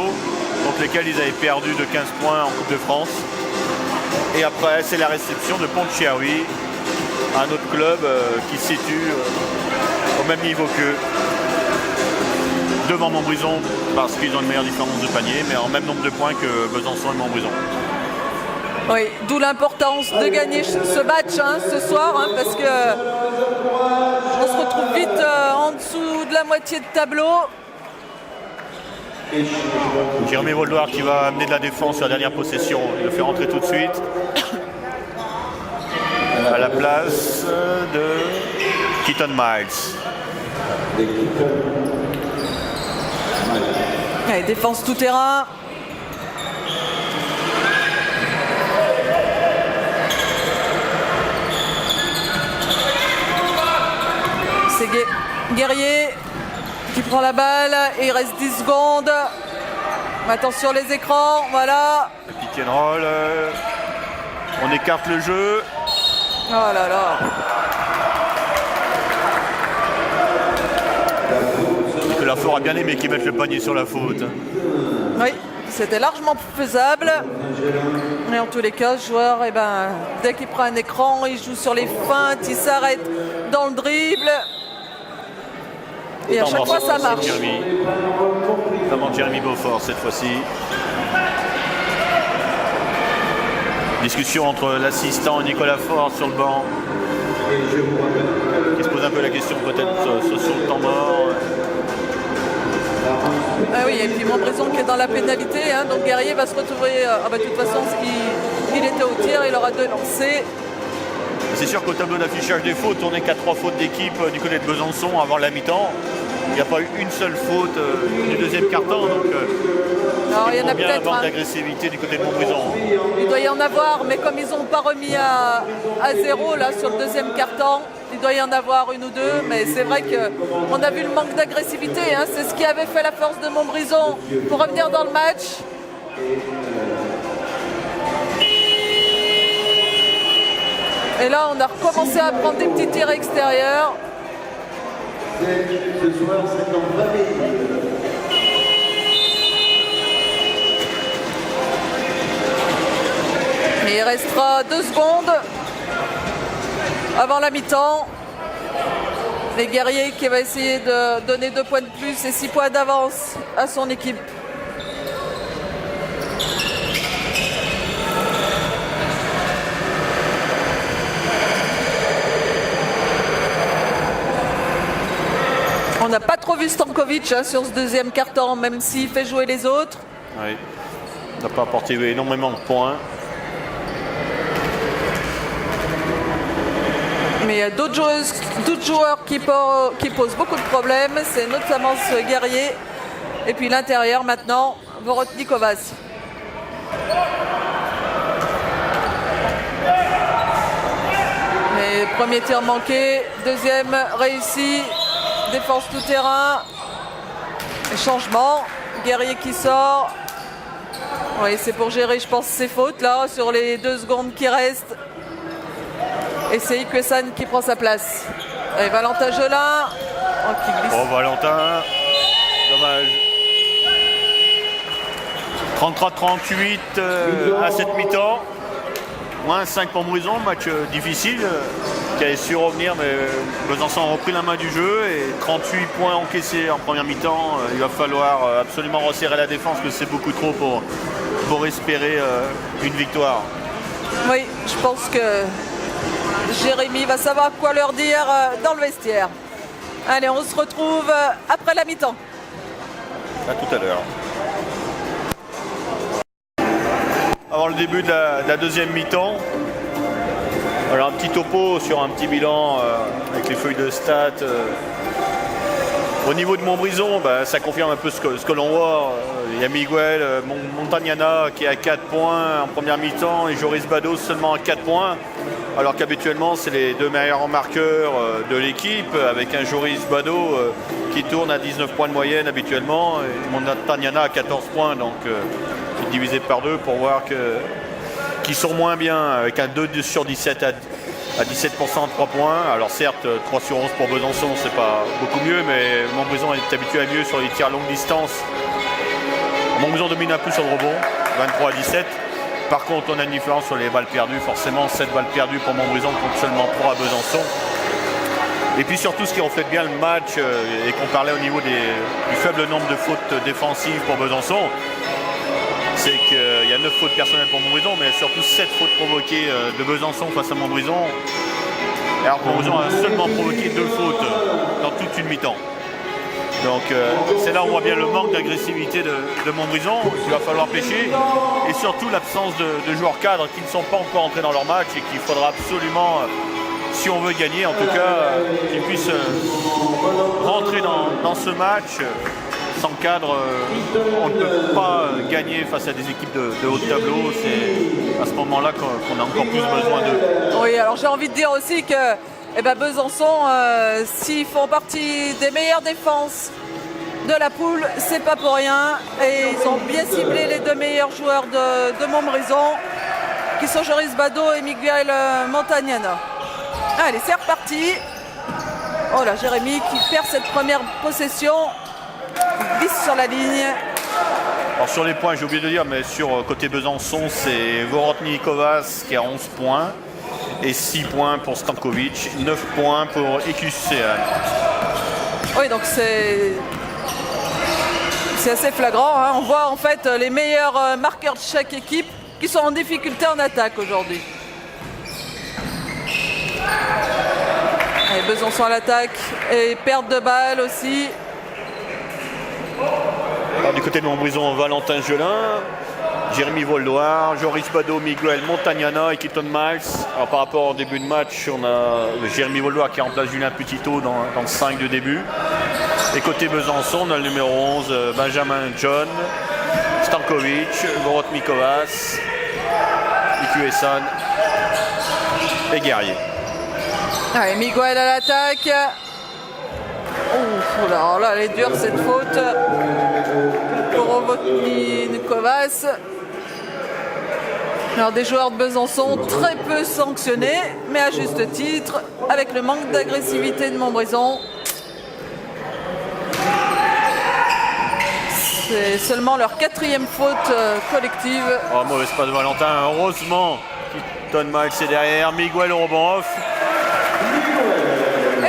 contre lesquels ils avaient perdu de 15 points en Coupe de France. Et après, c'est la réception de Pont-de-Chiaoui, un autre club qui se situe au même niveau qu'eux. Devant Montbrison, parce qu'ils ont une meilleure différence de panier, mais en même nombre de points que Besançon et Montbrison. Oui, d'où l'importance de gagner ce match ce soir, hein, parce que on se retrouve vite en dessous de la moitié de tableau. Jérémy Voldoir qui va amener de la défense sur la dernière possession. Il le fait rentrer tout de suite. À la place de Keaton Miles. Allez, défense tout terrain. C'est Guerrier qui prend la balle et il reste 10 secondes. Attention les écrans, voilà. Le pick and roll. On écarte le jeu. Oh là là. Nicolas Fort a bien aimé qu'ils mettent le panier sur la faute. Oui, c'était largement faisable. Mais en tous les cas, ce joueur, dès qu'il prend un écran, il joue sur les feintes, il s'arrête dans le dribble. Et à chaque fois, ça marche. Notamment Jérémy Beaufort cette fois-ci. Discussion entre l'assistant et Nicolas Fort sur le banc. Qui se pose un peu la question peut-être sur le temps mort. Ah oui, et puis Montbrison qui est dans la pénalité, hein, donc Guerrier va se retrouver. De toute façon, il était au tir, il aura 2 lancers. C'est sûr qu'au tableau d'affichage des fautes, on n'est qu'à 3 fautes d'équipe du côté de Besançon avant la mi-temps. Il n'y a pas eu une seule faute du deuxième quart-temps, donc alors, il y en a bien peut-être un manque d'agressivité du côté de Montbrison. Il doit y en avoir, mais comme ils n'ont pas remis à 0 là sur le deuxième quart-temps, il doit y en avoir 1 ou 2, mais c'est vrai qu'on a vu le manque d'agressivité, hein, c'est ce qui avait fait la force de Montbrison pour revenir dans le match. Et là, on a recommencé à prendre des petits tirs extérieurs. Ce soir, c'est dans 20 minutes. Et il restera 2 secondes avant la mi-temps. Et Guerrier qui va essayer de donner 2 points de plus et 6 points d'avance à son équipe. On n'a pas trop vu Stankovic sur ce deuxième quart-temps, même s'il fait jouer les autres. Oui, il n'a pas apporté énormément de points. Mais il y a d'autres joueurs qui posent beaucoup de problèmes. C'est notamment ce Guerrier. Et puis l'intérieur maintenant, Vorotny Kovacs. Et premier tir manqué, deuxième réussi. Défense tout terrain. Changement. Guerrier qui sort. Oui, c'est pour gérer, je pense, ses fautes là sur les 2 secondes qui restent. Et c'est Ikuesan qui prend sa place. Et Valentin Gelin qui glisse. Oh, Valentin, dommage. 33-38 à cette mi-temps. Moins 5 pour Montbrison, match difficile, qui a su revenir, mais Besançon a repris la main du jeu et 38 points encaissés en première mi-temps. Il va falloir absolument resserrer la défense, parce que c'est beaucoup trop pour espérer une victoire. Oui, je pense que Jérémy va savoir quoi leur dire dans le vestiaire. Allez, on se retrouve après la mi-temps. À tout à l'heure. Avant le début de la deuxième mi-temps, alors un petit topo sur un petit bilan avec les feuilles de stats. Au niveau de Montbrison, ça confirme un peu ce que l'on voit. Il y a Miguel Montagnana qui est à 4 points en première mi-temps et Joris Bado seulement à 4 points. Alors qu'habituellement, c'est les 2 meilleurs marqueurs de l'équipe, avec un Joris Bado qui tourne à 19 points de moyenne habituellement et Montagnana à 14 points. Donc c'est divisé par 2 pour voir qu'ils sont moins bien, avec un 2 sur 17 à 17% à 3 points. Alors certes, 3 sur 11 pour Besançon, c'est pas beaucoup mieux, mais Montbrison est habitué à mieux sur les tirs à longue distance. Montbrison domine un peu sur le rebond, 23 à 17. Par contre, on a une différence sur les balles perdues. Forcément, 7 balles perdues pour Montbrison contre seulement 3 à Besançon. Et puis surtout, ce qui reflète bien le match, et qu'on parlait au niveau du faible nombre de fautes défensives pour Besançon, c'est qu'il y a 9 fautes personnelles pour Montbrison, mais surtout 7 fautes provoquées de Besançon face à Montbrison. Alors que Montbrison a seulement provoqué 2 fautes dans toute une mi-temps. Donc c'est là où on voit bien le manque d'agressivité de Montbrison, qu'il va falloir pêcher, et surtout l'absence de joueurs cadres qui ne sont pas encore entrés dans leur match et qu'il faudra absolument, si on veut gagner en tout cas, qu'ils puissent rentrer dans ce match. Sans cadre, on ne peut pas gagner face à des équipes de haut de tableau. C'est à ce moment-là qu'on a encore plus besoin d'eux. Oui, alors j'ai envie de dire aussi que Besançon, s'ils font partie des meilleures défenses de la poule, c'est pas pour rien. Et ils ont bien ciblé les 2 meilleurs joueurs de Montbrison, qui sont Joris Bado et Miguel Montagnana. Allez, c'est reparti. Oh là, Jérémy qui perd cette première possession. Il glisse sur la ligne. Alors sur les points, j'ai oublié de dire, mais sur côté Besançon, c'est Vorotny Kovacs qui a 11 points et 6 points pour Stankovic, 9 points pour Ikuesan. Oui, donc c'est assez flagrant. Hein. On voit en fait les meilleurs marqueurs de chaque équipe qui sont en difficulté en attaque aujourd'hui. Allez, Besançon à l'attaque et perte de balle aussi. Alors, du côté de Montbrison, Valentin Gelin, Jérémy Voldoir, Joris Bado, Miguel Montagnana et Keaton Miles. Alors, par rapport au début de match, on a Jérémy Voldoir qui remplace Julien Petitot dans le 5 de début. Et côté Besançon, on a le numéro 11, Benjamin John, Stankovic, Vorotny Kovacs, Ikuesan et Guerrier. Allez, Miguel à l'attaque. Oh là, elle est dure cette faute pour Vorotny Kovacs. Alors des joueurs de Besançon très peu sanctionnés, mais à juste titre, avec le manque d'agressivité de Montbrison. C'est seulement leur 4e faute collective. Oh, mauvaise passe de Valentin, heureusement. Keaton Miles est derrière, Miguel au rebond off.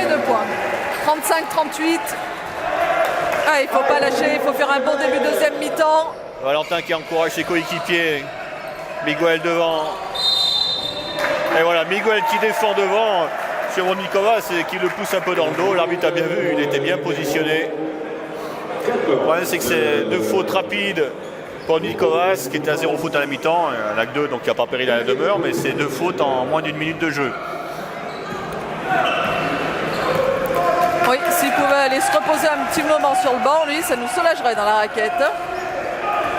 Et 2 points. 35-38. Ah, il ne faut pas lâcher, il faut faire un bon début de deuxième mi-temps. Valentin qui encourage ses coéquipiers. Miguel devant. Et voilà, Miguel qui défend devant sur Nikovas et qui le pousse un peu dans le dos. L'arbitre a bien vu, il était bien positionné. Le problème, c'est que c'est 2 fautes rapides pour Nikovas qui était à 0 faute à la mi-temps. Un acte 2, donc qui n'a pas péri la demeure, mais c'est 2 fautes en moins d'1 minute de jeu. Oui, s'il pouvait aller se reposer un petit moment sur le banc, lui, ça nous soulagerait dans la raquette.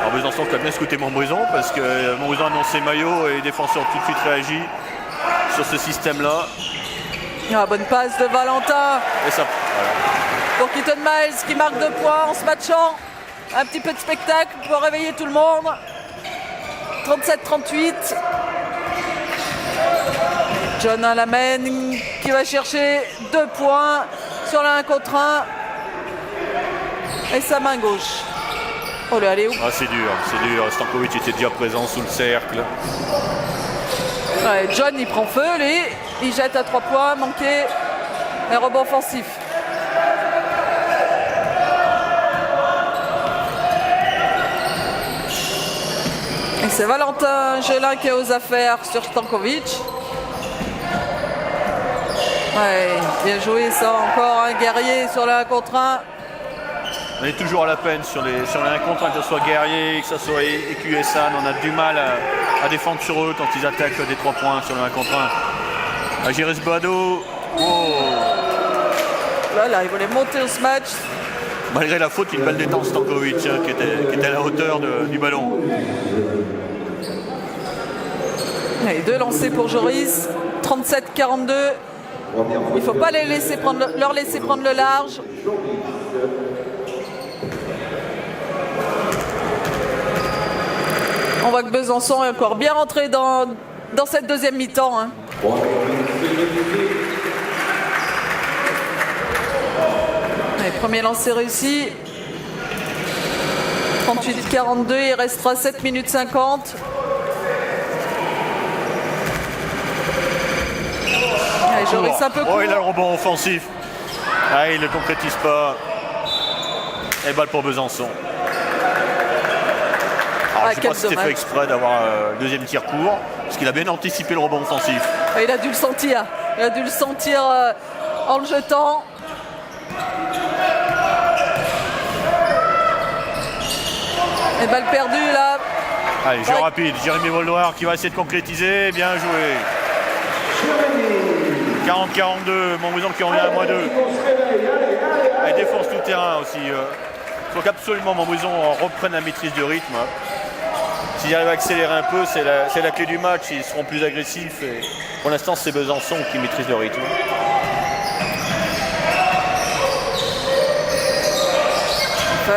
Alors Besançon qui a bien scouté Montbrison parce que Montbrison a annoncé maillot et les défenseurs ont tout de suite réagi sur ce système-là. Ah, bonne passe de Valentin. Et ça, voilà. Pour Keaton Miles qui marque 2 points en se matchant. Un petit peu de spectacle pour réveiller tout le monde. 37-38. John Alamène qui va chercher 2 points sur le 1 contre 1. Et sa main gauche. Oh là, elle est où? Ah, c'est dur. Stankovic était déjà présent sous le cercle. Ouais, John il prend feu, lui. Il jette à 3 points, manqué. Un rebond offensif. Et c'est Valentin Gelin qui est aux affaires sur Stankovic. Ouais, bien joué ça, encore un guerrier sur le 1 contre 1. On est toujours à la peine sur les 1 contre 1, que ce soit Guerrier, que ce soit EQSAN. On a du mal à défendre sur eux quand ils attaquent des 3 points sur le 1 contre 1. Agiris Bado. Oh. Là, il voulait monter au match. Malgré la faute, une balle détente Stankovic qui était à la hauteur du ballon. Allez, 2 lancés pour Joris. 37-42. Il ne faut pas leur laisser prendre le large. On voit que Besançon est encore bien rentré dans cette deuxième mi-temps. Hein. Allez, premier lancer réussi. 38-42, il restera 7 minutes 50. Allez, Joris un peu court. Oh, il a le rebond offensif. Ah, il ne le concrétise pas. Et balle pour Besançon. Alors, je ne sais pas si c'était fait exprès d'avoir le deuxième tir court, parce qu'il a bien anticipé le rebond offensif. Il a dû le sentir. Il a dû le sentir en le jetant. Et balle perdue là. Allez, jeu rapide. Jérémy Voldoir qui va essayer de concrétiser. Bien joué. 40-42. Montbrison qui en vient à -2. Il défonce tout le terrain aussi. Il faut qu'absolument Montbrison reprenne la maîtrise du rythme. S'ils arrivent à accélérer un peu, c'est la clé du match. Ils seront plus agressifs. Et pour l'instant, c'est Besançon qui maîtrise le rythme.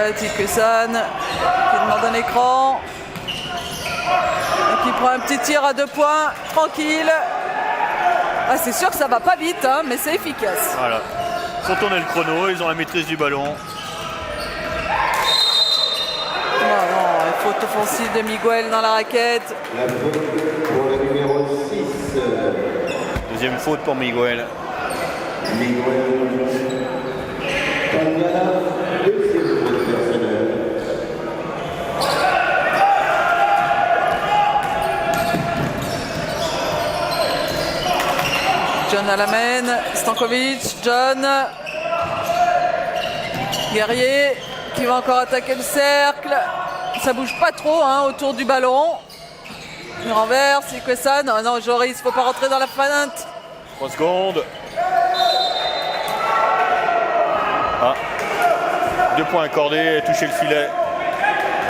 Ikusan qui demande un écran. Et qui prend un petit tir à 2 points. Tranquille. Ah, c'est sûr que ça va pas vite, hein, mais c'est efficace. Voilà. Faut tourner le chrono. Ils ont la maîtrise du ballon. Faute offensive de Miguel dans la raquette. La faute pour le numéro 6. Deuxième faute pour Miguel. Miguel Tangana, deuxième faute personnelle. John Alamène, Stankovic, John. Guerrier qui va encore attaquer le cercle. Ça bouge pas trop hein, autour du ballon. Il renverse, Ikusan. Oh non, Joris, faut pas rentrer dans la feinte. 3 secondes. Ah. 2 points accordés, toucher le filet.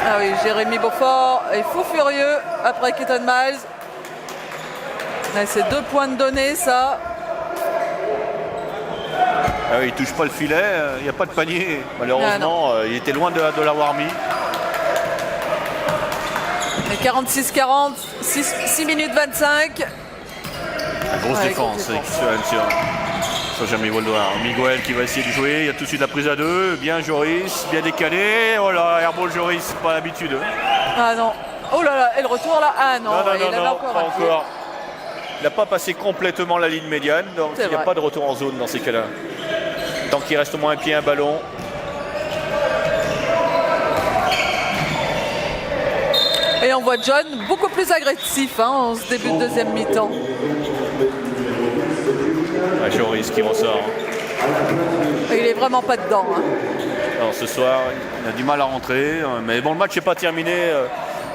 Ah oui, Jérémy Beaufort est fou furieux après Keaton Miles. C'est 2 points de données, ça. Ah oui, il touche pas le filet, il n'y a pas de panier. Malheureusement, il était loin de l'avoir mis. 46-40, 6 minutes 25. Grosse défense sur Jérémy Voldoir. Miguel qui va essayer de jouer, il y a tout de suite la prise à 2. Bien Joris, bien décalé. Oh là, airball Joris, pas l'habitude. Ah non. Oh là là, et le retour là. Ah non, non, pas encore. Il n'a pas passé complètement la ligne médiane, donc il n'y a pas de retour en zone dans ces cas-là. Tant qu'il reste au moins un pied, un ballon. Et on voit John beaucoup plus agressif en ce début de deuxième mi-temps. Joris qui ressort. Et il est vraiment pas dedans. Hein. Alors ce soir, il a du mal à rentrer. Mais bon, le match n'est pas terminé.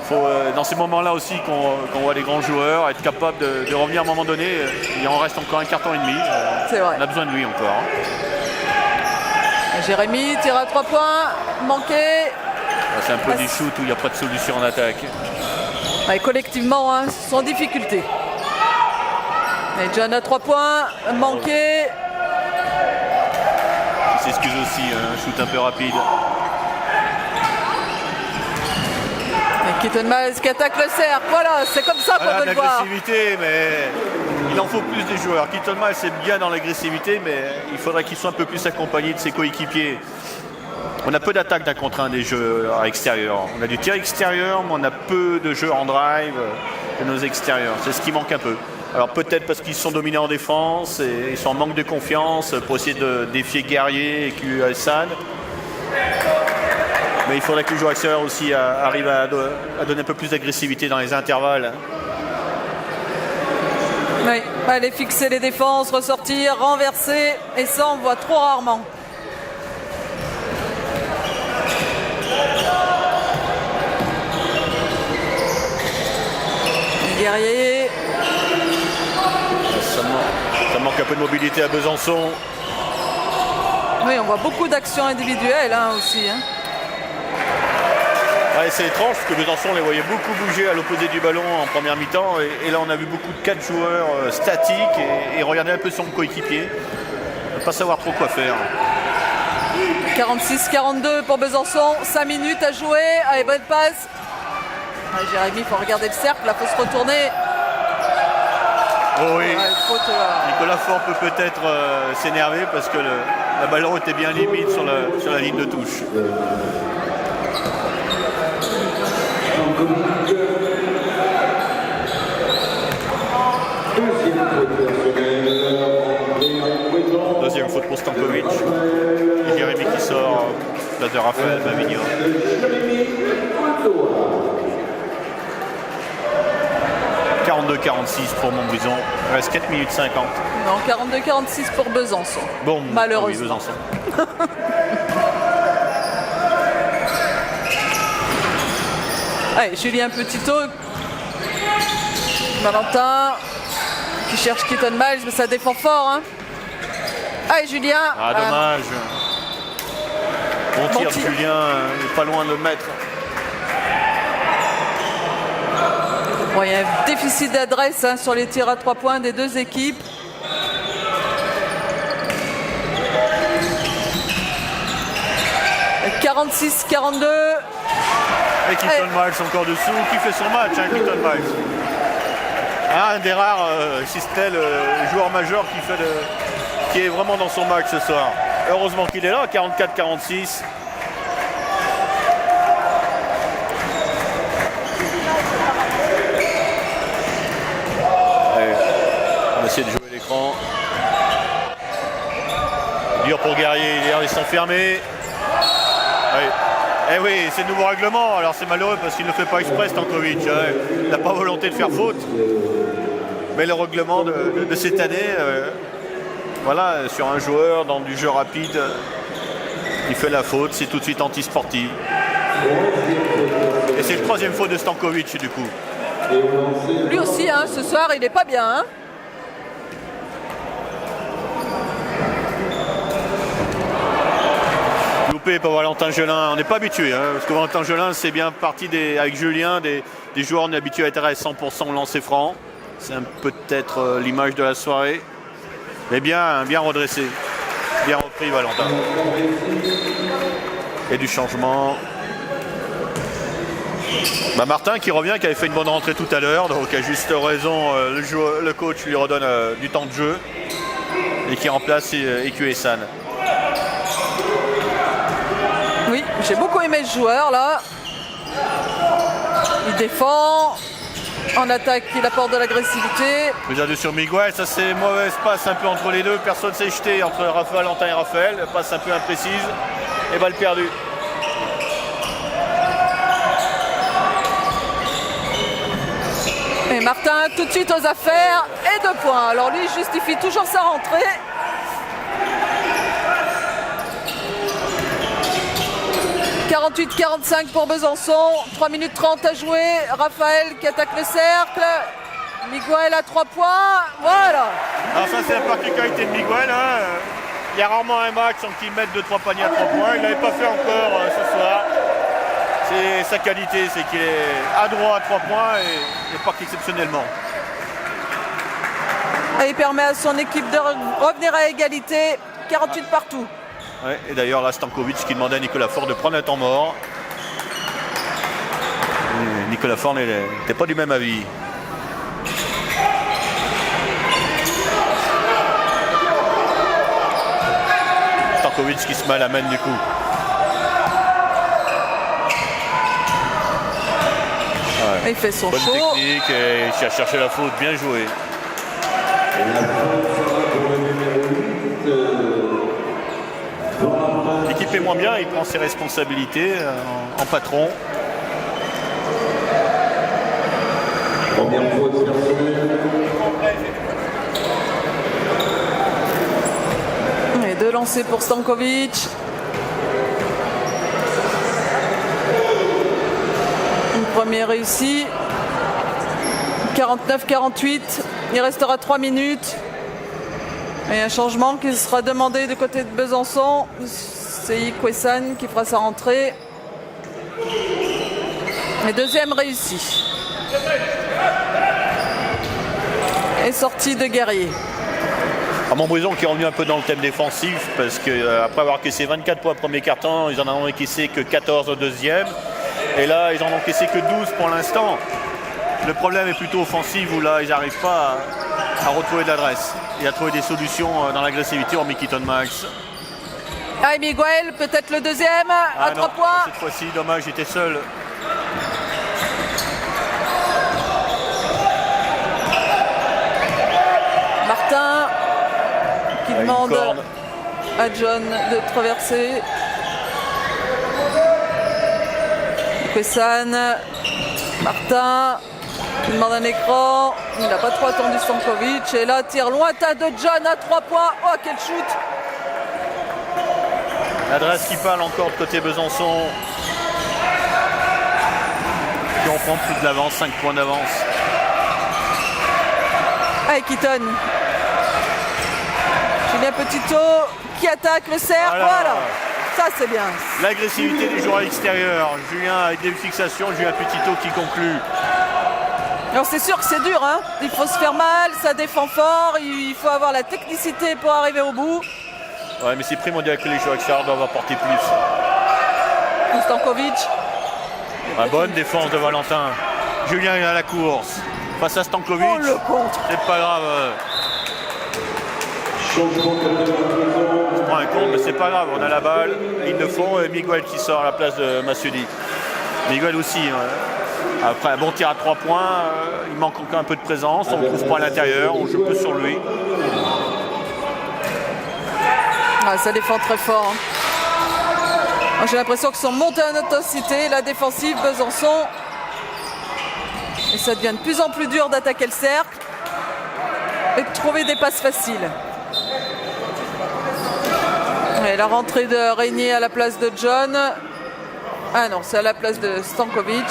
Faut, dans ces moments-là aussi qu'on voit les grands joueurs être capable de revenir à un moment donné. Il en reste encore un carton et demi. C'est vrai. On a besoin de lui encore. Jérémy tire à 3 points, manqué. C'est un peu des shoots où il n'y a pas de solution en attaque. Ouais, collectivement, hein, sont en difficulté. Et John à 3 points, manqué. Il s'excuse aussi, un shoot un peu rapide. Et Keaton Miles qui attaque le cercle. Voilà, c'est comme ça qu'on veut le voir. L'agressivité, mais il en faut plus des joueurs. Keaton Miles c'est bien dans l'agressivité, mais il faudrait qu'il soit un peu plus accompagné de ses coéquipiers. On a peu d'attaques d'un contre un des jeux extérieurs. On a du tir extérieur, mais on a peu de jeux en drive de nos extérieurs. C'est ce qui manque un peu. Alors peut-être parce qu'ils sont dominés en défense et ils sont en manque de confiance pour essayer de défier Guerrier et QSan. Mais il faudrait que les joueurs extérieurs aussi arrivent à donner un peu plus d'agressivité dans les intervalles. Oui, aller fixer les défenses, ressortir, renverser. Et ça, on voit trop rarement. Guerrier. Ça manque un peu de mobilité à Besançon. Oui, on voit beaucoup d'actions individuelles hein, aussi. Hein. Ouais, c'est étrange parce que Besançon les voyait beaucoup bouger à l'opposé du ballon en première mi-temps. Et là, on a vu beaucoup de 4 joueurs statiques et regarder un peu son coéquipier. Ne pas savoir trop quoi faire. 46-42 pour Besançon. 5 minutes à jouer. Allez, bonne passe. Jérémy, il faut regarder le cercle. Là, il faut se retourner. Oh oui. Ouais, Nicolas Faure peut peut-être s'énerver parce que la ballon était bien limite sur la ligne de touche. Deuxième faute pour Stankovic. Et Jérémy qui sort, place de Raphaël Mavignon. 42-46 pour Montbrison. Il reste 4 minutes 50. Non, 42-46 pour Besançon. Bon, malheureusement. Oui, Besançon. Allez, Julien Petitot. Valentin qui cherche Keaton Miles, mais ça défend fort. Hein. Allez, Julien. Ah, dommage. Bon tir, Julien, il est pas loin de le mettre. Bon, il y a un déficit d'adresse hein, sur les tirs à 3 points des deux équipes. Et 46-42. Et Keaton Miles encore dessous, qui fait son match, hein, Keaton Miles. Un des rares, si c'était le joueur majeur qui est vraiment dans son match ce soir. Heureusement qu'il est là, 44-46. On va essayer de jouer l'écran. Dur pour Guerrier, ils sont fermés. Oui. Eh oui, c'est le nouveau règlement, alors c'est malheureux parce qu'il ne le fait pas exprès, Stankovic. Il n'a pas volonté de faire faute. Mais le règlement de cette année, voilà, sur un joueur dans du jeu rapide, il fait la faute, c'est tout de suite anti-sportif. Et c'est le troisième faute de Stankovic du coup. Lui aussi, hein, ce soir, il n'est pas bien. Hein. Loupé par Valentin Gelin, on n'est pas habitué, hein, parce que Valentin Gelin, c'est bien parti avec Julien, des joueurs on est habitué à être à 100% au lancer franc. C'est peut-être l'image de la soirée. Mais bien redressé. Bien repris Valentin. Et du changement. Martin qui revient, qui avait fait une bonne rentrée tout à l'heure. Donc à juste raison, le coach lui redonne du temps de jeu. Et qui remplace EQSan. Oui, j'ai beaucoup aimé ce joueur là. Il défend. En attaque, il apporte de l'agressivité. Déjà deux sur Miguel, ça c'est mauvaise passe un peu entre les deux. Personne s'est jeté entre Valentin et Raphaël. Passe un peu imprécise et balle perdue. Et Martin tout de suite aux affaires et 2 points. Alors lui il justifie toujours sa rentrée. « 48-45 pour Besançon, 3 minutes 30 à jouer. Raphaël qui attaque le cercle. Miguel à 3 points. Voilà. Alors ça c'est la particularité de Miguel. Hein. Il y a rarement un match sans qu'il mette 2-3 paniers à 3 points. Il n'avait pas fait encore ce soir. C'est sa qualité, c'est qu'il est adroit à 3 points et pas qu'exceptionnellement. Et il permet à son équipe de revenir à égalité. 48 partout. Ouais, et d'ailleurs là Stankovic qui demandait à Nicolas Faure de prendre un temps mort. Et Nicolas Faure n'était pas du même avis. Stankovic qui se met à la main du coup. Ouais. Il fait son Bonne show. technique et il a cherché la faute, bien joué. L'équipe est moins bien, il prend ses responsabilités en patron. Première faute personnelle. Et 2 lancers pour Stankovic. Une première réussie. 49-48. Il restera 3 minutes. Et un changement qui sera demandé du côté de Besançon. C'est Ikwessan qui fera sa rentrée. Et deuxième réussie. Et sortie de Guerrier. Montbrison qui est revenu un peu dans le thème défensif parce qu'après avoir caissé 24 points au premier quart-temps, ils en ont encaissé que 14 au deuxième. Et là, ils en ont encaissé que 12 pour l'instant. Le problème est plutôt offensif où là, ils n'arrivent pas à retrouver de l'adresse et à trouver des solutions dans l'agressivité hormis Keaton Max. Ah, Miguel, peut-être le deuxième à 3 points. Cette fois-ci, dommage, j'étais seul. Martin qui demande à John de traverser. Ikwessan, Martin qui demande un écran. Il n'a pas trop attendu Stankovic. Et là, tir lointain de John à 3 points. Oh, quel shoot! L'adresse qui parle encore de côté Besançon. Qui en prend plus de l'avance, 5 points d'avance. Allez, Keaton. Julien Petitot qui attaque le cercle. Voilà. Ça, c'est bien. L'agressivité des joueurs à l'extérieur. Julien avec des fixations, Julien Petitot qui conclut. Alors c'est sûr que c'est dur, hein. Il faut se faire mal, ça défend fort, il faut avoir la technicité pour arriver au bout. Ouais, mais c'est primordial que les joueurs extérieurs doivent apporter plus. Stankovic. Une bonne défense de Valentin. Julien est à la course. Face à Stankovic. Oh, le contre. C'est pas grave. Changement de On prend un compte, mais c'est pas grave. On a la balle. Ils le font. Et Miguel qui sort à la place de Masudi. Miguel aussi. Ouais. Après un bon tir à 3 points. Il manque encore un peu de présence. On ne trouve pas à l'intérieur. On joue plus sur lui. Ah, ça défend très fort. Hein. J'ai l'impression qu'ils sont montés en intensité. La défensive, Besançon. Et ça devient de plus en plus dur d'attaquer le cercle et de trouver des passes faciles. Et la rentrée de Régnier à la place de John. Ah non, c'est à la place de Stankovic.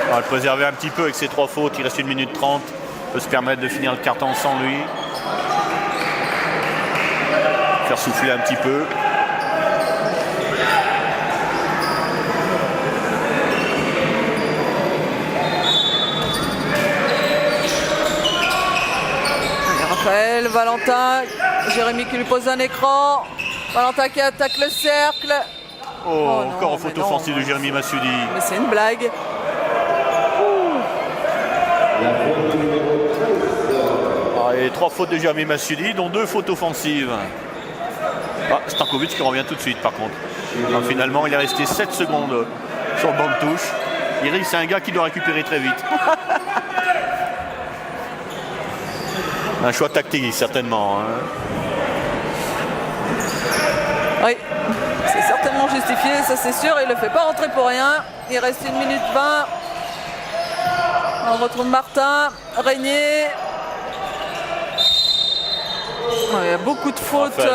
On va le préserver un petit peu avec ses 3 fautes. Il reste 1 minute 30. Il peut se permettre de finir le carton sans lui. Faire souffler un petit peu. Raphaël, Valentin, Jérémy qui lui pose un écran. Valentin qui attaque le cercle. Oh, non, encore en faute offensive de Jérémy Masudi. Mais c'est une blague. Et 3 fautes de Jérémy Masudi, dont 2 fautes offensives. Ah, Stankovic qui revient tout de suite par contre. Alors, finalement, il est resté 7 secondes sur le banc de touche. Iris, c'est un gars qui doit récupérer très vite. Un choix tactique, certainement. Hein. Oui, c'est certainement justifié, ça c'est sûr. Il ne le fait pas rentrer pour rien. Il reste 1 minute 20. On retrouve Martin, Régnier. Il y a beaucoup de fautes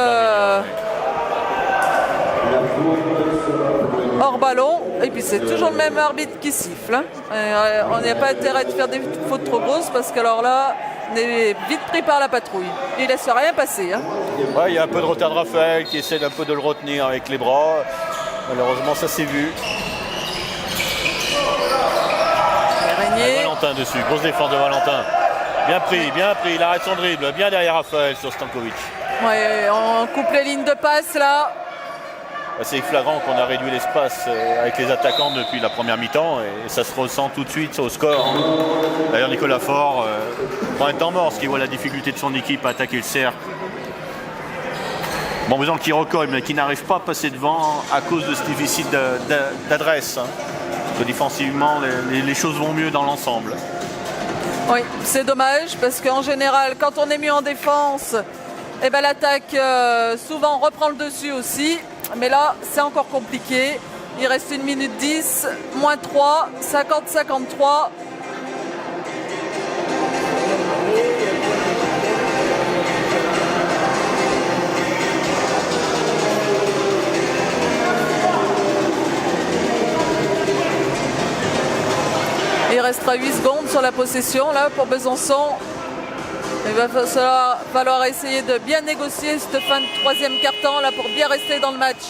hors ballon. Et puis c'est toujours le même arbitre qui siffle. Hein. On n'a pas intérêt de faire des fautes trop grosses parce qu'alors là, on est vite pris par la patrouille. Il laisse rien passer. Hein. Ouais, il y a un peu de retard de Raphaël qui essaie un peu de le retenir avec les bras. Malheureusement, ça s'est vu. Régnier. Valentin dessus, grosse défense de Valentin. Bien pris, il arrête son dribble, bien derrière Raphaël sur Stankovic. Ouais, on coupe les lignes de passe là. C'est flagrant qu'on a réduit l'espace avec les attaquants depuis la première mi-temps et ça se ressent tout de suite au score. D'ailleurs Nicolas Faure prend un temps mort, ce qui voit la difficulté de son équipe à attaquer le cercle. Bon, besoin qui recolle mais qui n'arrive pas à passer devant à cause de ce déficit d'adresse. Hein. Parce que défensivement, les choses vont mieux dans l'ensemble. Oui, c'est dommage parce qu'en général, quand on est mieux en défense, eh ben, l'attaque souvent reprend le dessus aussi. Mais là, c'est encore compliqué. Il reste 1 minute 10, moins 3, 50-53. Il restera 8 secondes sur la possession là pour Besançon. Il va falloir essayer de bien négocier cette fin de troisième quart-temps là pour bien rester dans le match.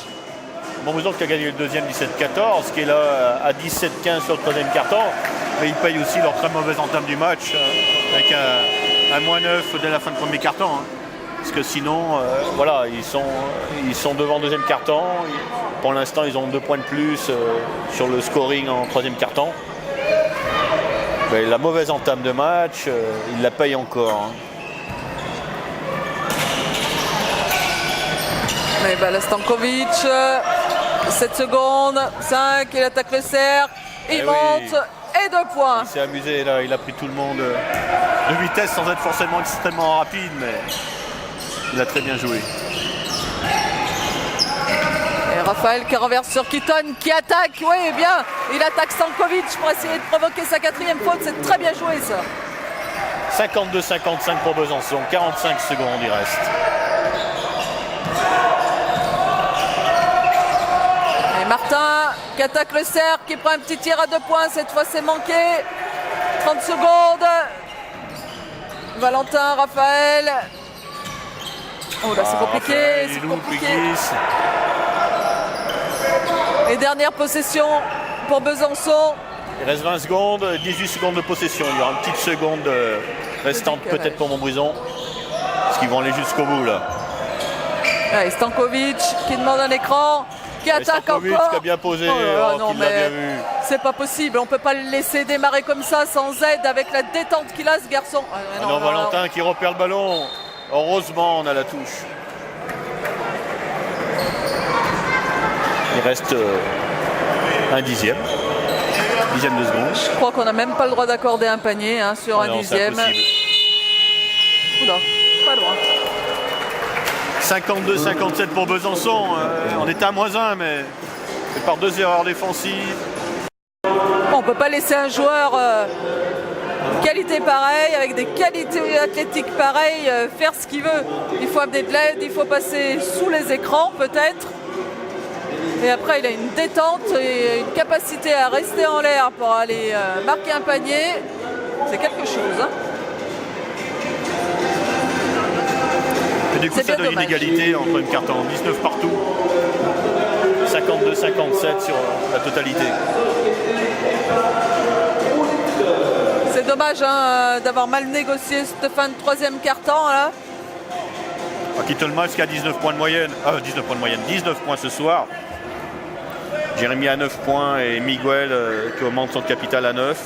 Montbrison qui a gagné le deuxième 17-14, qui est là à 17-15 sur le troisième quart-temps, mais ils payent aussi leur très mauvaise entame du match avec un moins 9 dès la fin de premier quart-temps. Hein. Parce que sinon, voilà, ils sont devant le deuxième quart-temps. Pour l'instant, ils ont 2 points de plus sur le scoring en troisième quart-temps. Mais la mauvaise entame de match, ils la payent encore. Hein. Mais bah, la Stankovic, 7 secondes, 5, il attaque le cercle, il monte et 2 points. Il s'est amusé là, il a pris tout le monde de vitesse sans être forcément extrêmement rapide, mais il a très bien joué. Et Raphaël qui renverse sur Keaton, qui attaque, oui bien, il attaque Stankovic pour essayer de provoquer sa 4e faute, c'est très bien joué ça. 52-55 pour Besançon, 45 secondes il reste. Martin qui attaque le cercle, qui prend un petit tir à 2 points, cette fois c'est manqué. 30 secondes. Valentin, Raphaël. Oh là c'est compliqué, c'est compliqué. Et dernière possession pour Besançon. Il reste 20 secondes, 18 secondes de possession. Il y aura une petite seconde restante peut-être pour Montbrison. Parce qu'ils vont aller jusqu'au bout là. Ouais, Stankovic qui demande un écran. Qui attaque encore. Qui a bien posé, non, qui l'a bien vu. C'est pas possible, on peut pas le laisser démarrer comme ça sans aide avec la détente qu'il a ce garçon. Non, Valentin qui repère le ballon. Heureusement on a la touche. Il reste un dixième de seconde. Je crois qu'on n'a même pas le droit d'accorder un panier sur un dixième. Oula, pas loin. 52-57 pour Besançon. On était à -1, mais par 2 erreurs défensives. On ne peut pas laisser un joueur de qualité pareille, avec des qualités athlétiques pareilles, faire ce qu'il veut. Il faut amener de l'aide, il faut passer sous les écrans peut-être. Et après, il a une détente et une capacité à rester en l'air pour aller marquer un panier. C'est quelque chose. Hein. Et du coup, ça donne une égalité entre une carte en 19 partout. 52-57 sur la totalité. C'est dommage d'avoir mal négocié cette fin de troisième quart-temps. Keaton Miles qui a 19 points de moyenne. 19 points ce soir. Jérémy à 9 points et Miguel qui augmente son capital à 9.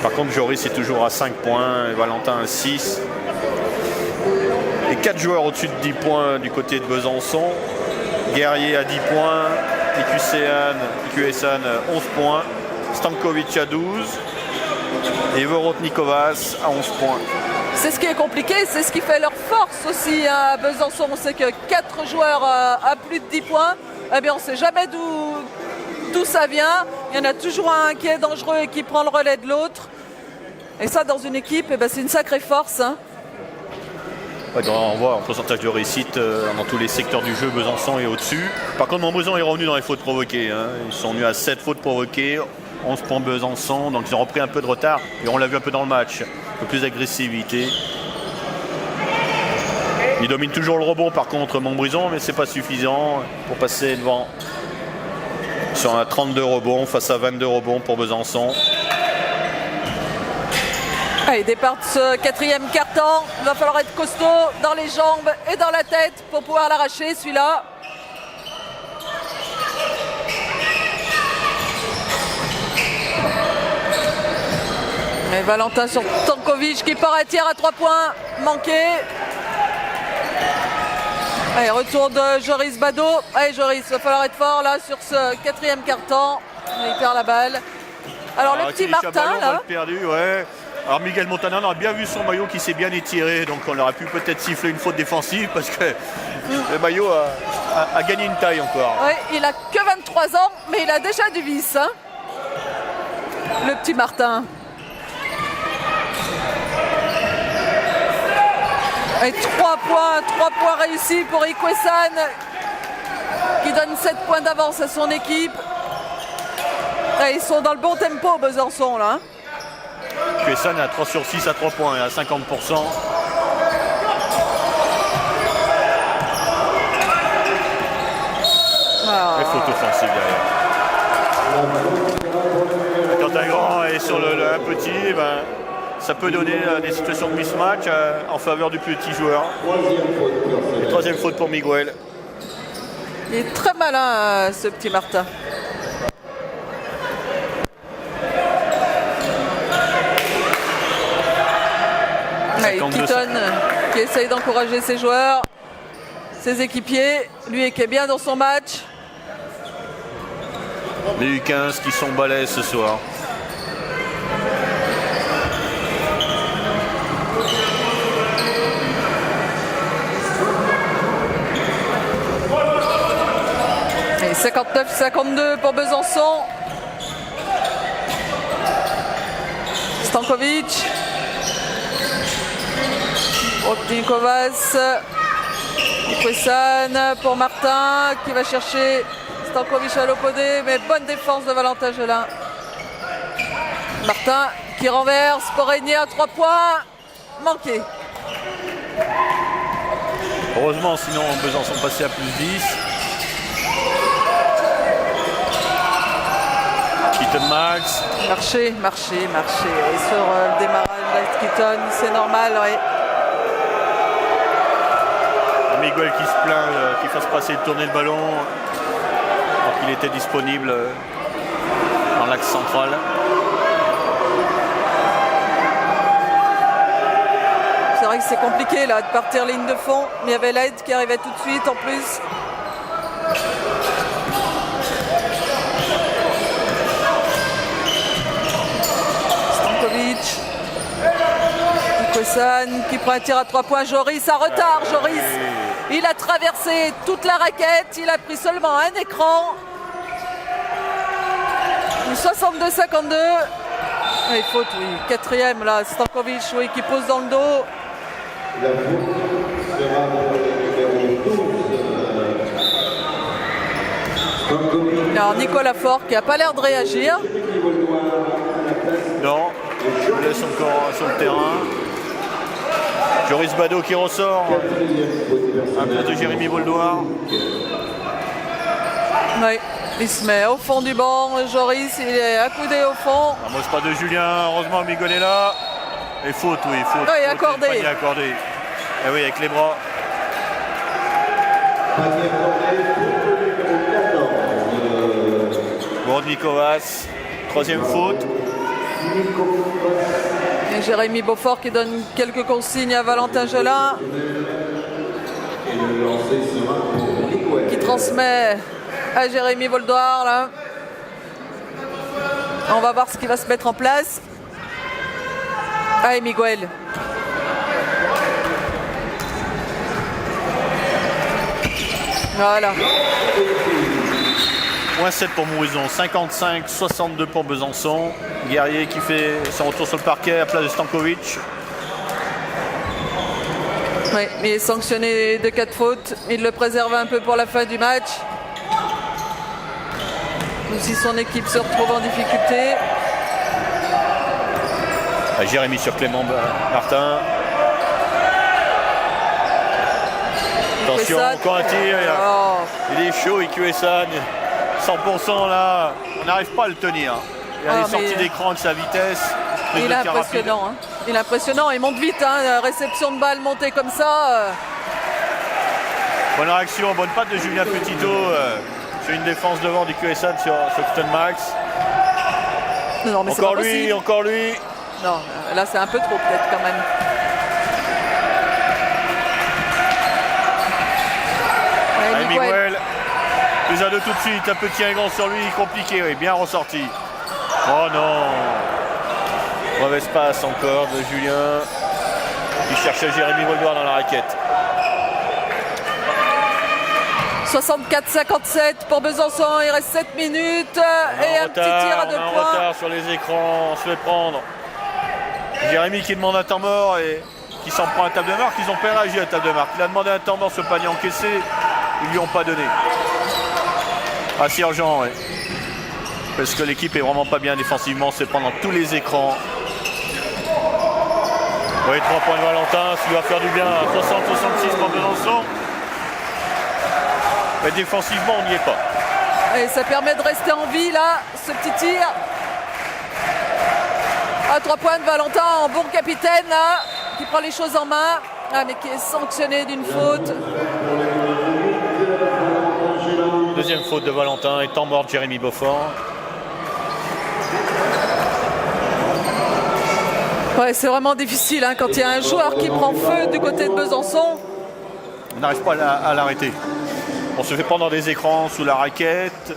Par contre, Joris est toujours à 5 points et Valentin à 6. Et 4 joueurs au-dessus de 10 points du côté de Besançon. Guerrier à 10 points, EQSAN 11 points. Stankovic à 12 et Vorotnikovas à 11 points. C'est ce qui est compliqué, c'est ce qui fait leur force aussi à Besançon. On sait que 4 joueurs à plus de 10 points, eh bien on ne sait jamais d'où ça vient. Il y en a toujours un qui est dangereux et qui prend le relais de l'autre. Et ça, dans une équipe, eh ben, c'est une sacrée force. Hein. Ouais, on voit en pourcentage de réussite dans tous les secteurs du jeu, Besançon est au-dessus. Par contre, Montbrison est revenu dans les fautes provoquées. Hein. Ils sont venus à 7 fautes provoquées, 11 points Besançon, donc ils ont repris un peu de retard. Et on l'a vu un peu dans le match, un peu plus d'agressivité. Ils dominent toujours le rebond par contre, Montbrison, mais c'est pas suffisant pour passer devant. Ils sont à 32 rebonds face à 22 rebonds pour Besançon. Allez, départ de ce 4e quart-temps. Il va falloir être costaud dans les jambes et dans la tête pour pouvoir l'arracher, celui-là. Et Valentin sur Stankovic qui part à tir à 3 points. Manqué. Allez, retour de Joris Bado. Allez, Joris, il va falloir être fort là sur ce 4e quart-temps. Il perd la balle. Alors le petit Martin là. Perdu, ouais. Alors Miguel Montana, on a bien vu son maillot qui s'est bien étiré, donc on aurait pu peut-être siffler une faute défensive parce que le maillot a gagné une taille encore. Oui, il a que 23 ans, mais il a déjà du vice. Hein, le petit Martin. Et 3 points réussis pour Ikwesan qui donne 7 points d'avance à son équipe. Et ils sont dans le bon tempo, Besançon là. Ikwesan à 3 sur 6 à 3 points et à 50%. Et faute offensive derrière. Quand un grand est sur un petit, eh ben, ça peut donner des situations de mismatch en faveur du petit joueur. Et 3e faute pour Miguel. Il est très malin ce petit Martin. Keaton qui essaye d'encourager ses joueurs, ses équipiers, lui qui est bien dans son match. Les U15 qui sont balèzes ce soir. Et 59-52 pour Besançon. Stankovic. Vorotnikovas, Ikwesan pour Martin qui va chercher Stankovic à l'opposé, mais bonne défense de Valentin Gelin. Martin qui renverse pour régner à 3 points, manqué. Heureusement, sinon Besançon passait à plus 10. Keaton Max. Marché. Et sur le démarrage de Keaton, c'est normal, oui. Miguel qui se plaint qu'il fasse passer et tourner le ballon alors qu'il était disponible dans l'axe central. C'est vrai que c'est compliqué là de partir ligne de fond, mais il y avait l'aide qui arrivait tout de suite en plus. Stankovic. Ikwesan qui prend un tir à 3 points. Joris à retard. Joris, il a traversé toute la raquette. Il a pris seulement un écran. 62-52. Et faute, oui. 4e là. Stankovic, oui, qui pose dans le dos. La faute sera pour le numéro 12. Stankovic. Alors Nicolas Faure qui n'a pas l'air de réagir. Non, il laisse encore sur le terrain. Joris Bado qui ressort à place de Jérémy Voldoir. Oui, il se met au fond du banc. Joris, il est accoudé au fond. Moi, je pas de Julien. Heureusement, Miguel est là. Et faute, oui, faute. Oui, accordé. Panier accordé. Et oui, avec les bras. Panier accordé pour le numéro 14. Vorotnikovas, 3e faute. Et Jérémy Beaufort qui donne quelques consignes à Valentin Gelin. Et le lancer sera pour Miguel. Qui transmet à Jérémy Voldoir là. On va voir ce qui va se mettre en place. Allez, Miguel. Voilà. Moins 7 pour Mourizon, 55-62 pour Besançon. Guerrier qui fait son retour sur le parquet à la place de Stankovic. Oui, mais il est sanctionné de 4 fautes. Il le préserve un peu pour la fin du match. Même si son équipe se retrouve en difficulté. Jérémy sur Clément Martin. Attention, encore un tir. Oh. Il est chaud, Ikuesan. 100% là, on n'arrive pas à le tenir. Il a les sorties d'écran de sa vitesse. Il est impressionnant. Hein. Il est impressionnant, il monte vite. Hein. Réception de balle montée comme ça. Bonne réaction, bonne patte de Julien Petitto. Sur une défense devant d'Ikuesan sur Keaton Miles. Non, mais encore lui, encore lui. Non, là c'est un peu trop peut-être quand même. Allez, Miguel. Plus à deux tout de suite, un petit ingant sur lui, compliqué, oui, bien ressorti. Oh non. Mauvaise passe encore de Julien. Il cherche Jérémy Voldoir dans la raquette. 64-57 pour Besançon, il reste 7 minutes et un petit tir à 2 points. En retard sur les écrans, on se fait prendre. Jérémy qui demande un temps mort et qui s'en prend à table de marque. Ils n'ont pas réagi à table de marque. Il a demandé un temps mort sur le panier encaissé. Ils ne lui ont pas donné. Assez urgent, oui. Parce que l'équipe est vraiment pas bien défensivement. C'est pendant tous les écrans. Oui, 3 points de Valentin. Ça lui va faire du bien. 60-66 pour Besançon. Mais défensivement, on n'y est pas. Et ça permet de rester en vie, là, ce petit tir. À 3 points de Valentin, en bon capitaine, là, qui prend les choses en main. Ah, mais qui est sanctionné d'une faute. Deuxième faute de Valentin et temps mort de Jérémy Beaufort. Ouais, c'est vraiment difficile hein, quand il y a un joueur qui prend feu du côté de Besançon. On n'arrive pas à l'arrêter. On se fait prendre dans des écrans sous la raquette.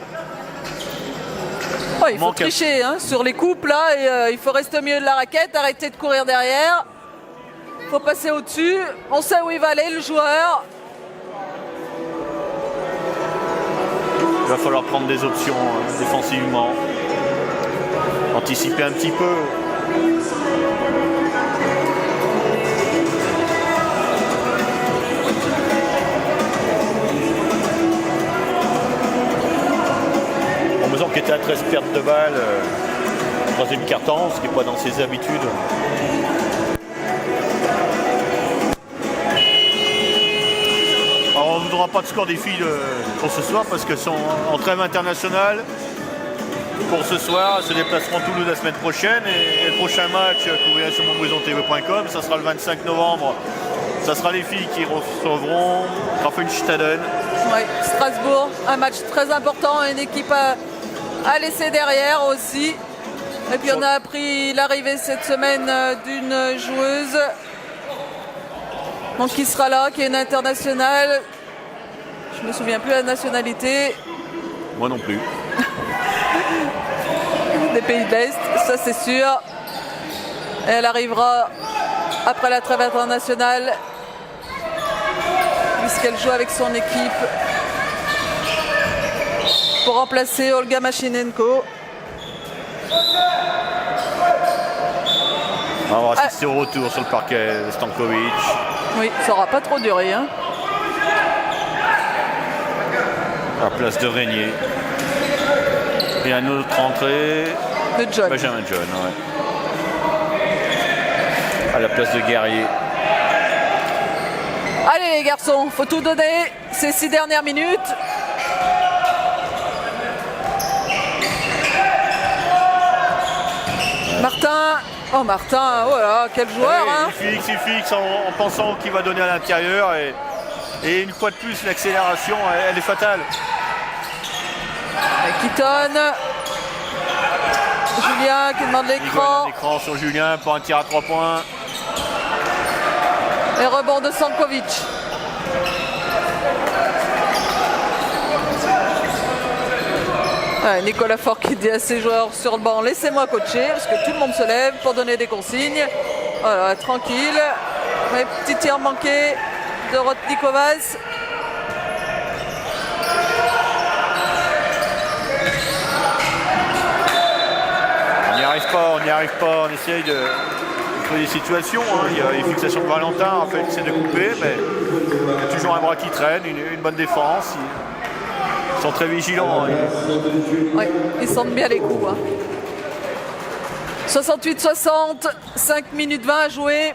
Ouais, il faut tricher hein, sur les coupes là. Et, il faut rester au milieu de la raquette, arrêter de courir derrière. Il faut passer au-dessus. On sait où il va aller le joueur. Il va falloir prendre des options défensivement. Anticiper un petit peu. En mesure qui était à 13 pertes de balles, troisième quart-temps, ce qui n'est pas dans ses habitudes. Alors, on ne voudra pas de score des filles pour ce soir parce qu'elles sont en trêve internationale. Pour ce soir, elles se déplaceront à Toulouse la semaine prochaine et le prochain match que vous verrez sur monbrison.tv.com, ça sera le 25 novembre. Ça sera les filles qui recevront Grafenstaden. Oui, Strasbourg, un match très important, une équipe à laisser derrière aussi. Et puis on a appris l'arrivée cette semaine d'une joueuse donc, qui sera là, qui est une internationale. Je me souviens plus de la nationalité. Moi non plus. Des pays de l'Est, ça c'est sûr. Et elle arrivera après la trêve internationale puisqu'elle joue avec son équipe pour remplacer Olga Machinenko. On va assister au retour sur le parquet de Stankovic. Oui, ça n'aura pas trop duré. Hein. À la place de Régnier. Et un autre entrée. De John. Benjamin John, ouais. À la place de Guerrier. Allez les garçons, faut tout donner ces 6 dernières minutes. Martin, oh Martin, voilà, quel joueur hein. Il fixe en pensant qu'il va donner à l'intérieur et une fois de plus l'accélération elle est fatale. Keaton, Julien qui demande l'écran. L'écran sur Julien pour un tir à 3 points. Et rebond de Stankovic. Nicolas Faure qui dit à ses joueurs sur le banc, laissez-moi coacher, parce que tout le monde se lève pour donner des consignes. Voilà, tranquille. Mais petit tir manqué de Rotnikovas. On n'y arrive pas, on essaye de trouver des situations. Hein. Il y a les fixations de Valentin, en fait, c'est de couper, mais il y a toujours un bras qui traîne, une bonne défense. Ils sont très vigilants. Hein. Oui, ils sentent bien les coups. Hein. 68-60, 5 minutes 20 à jouer.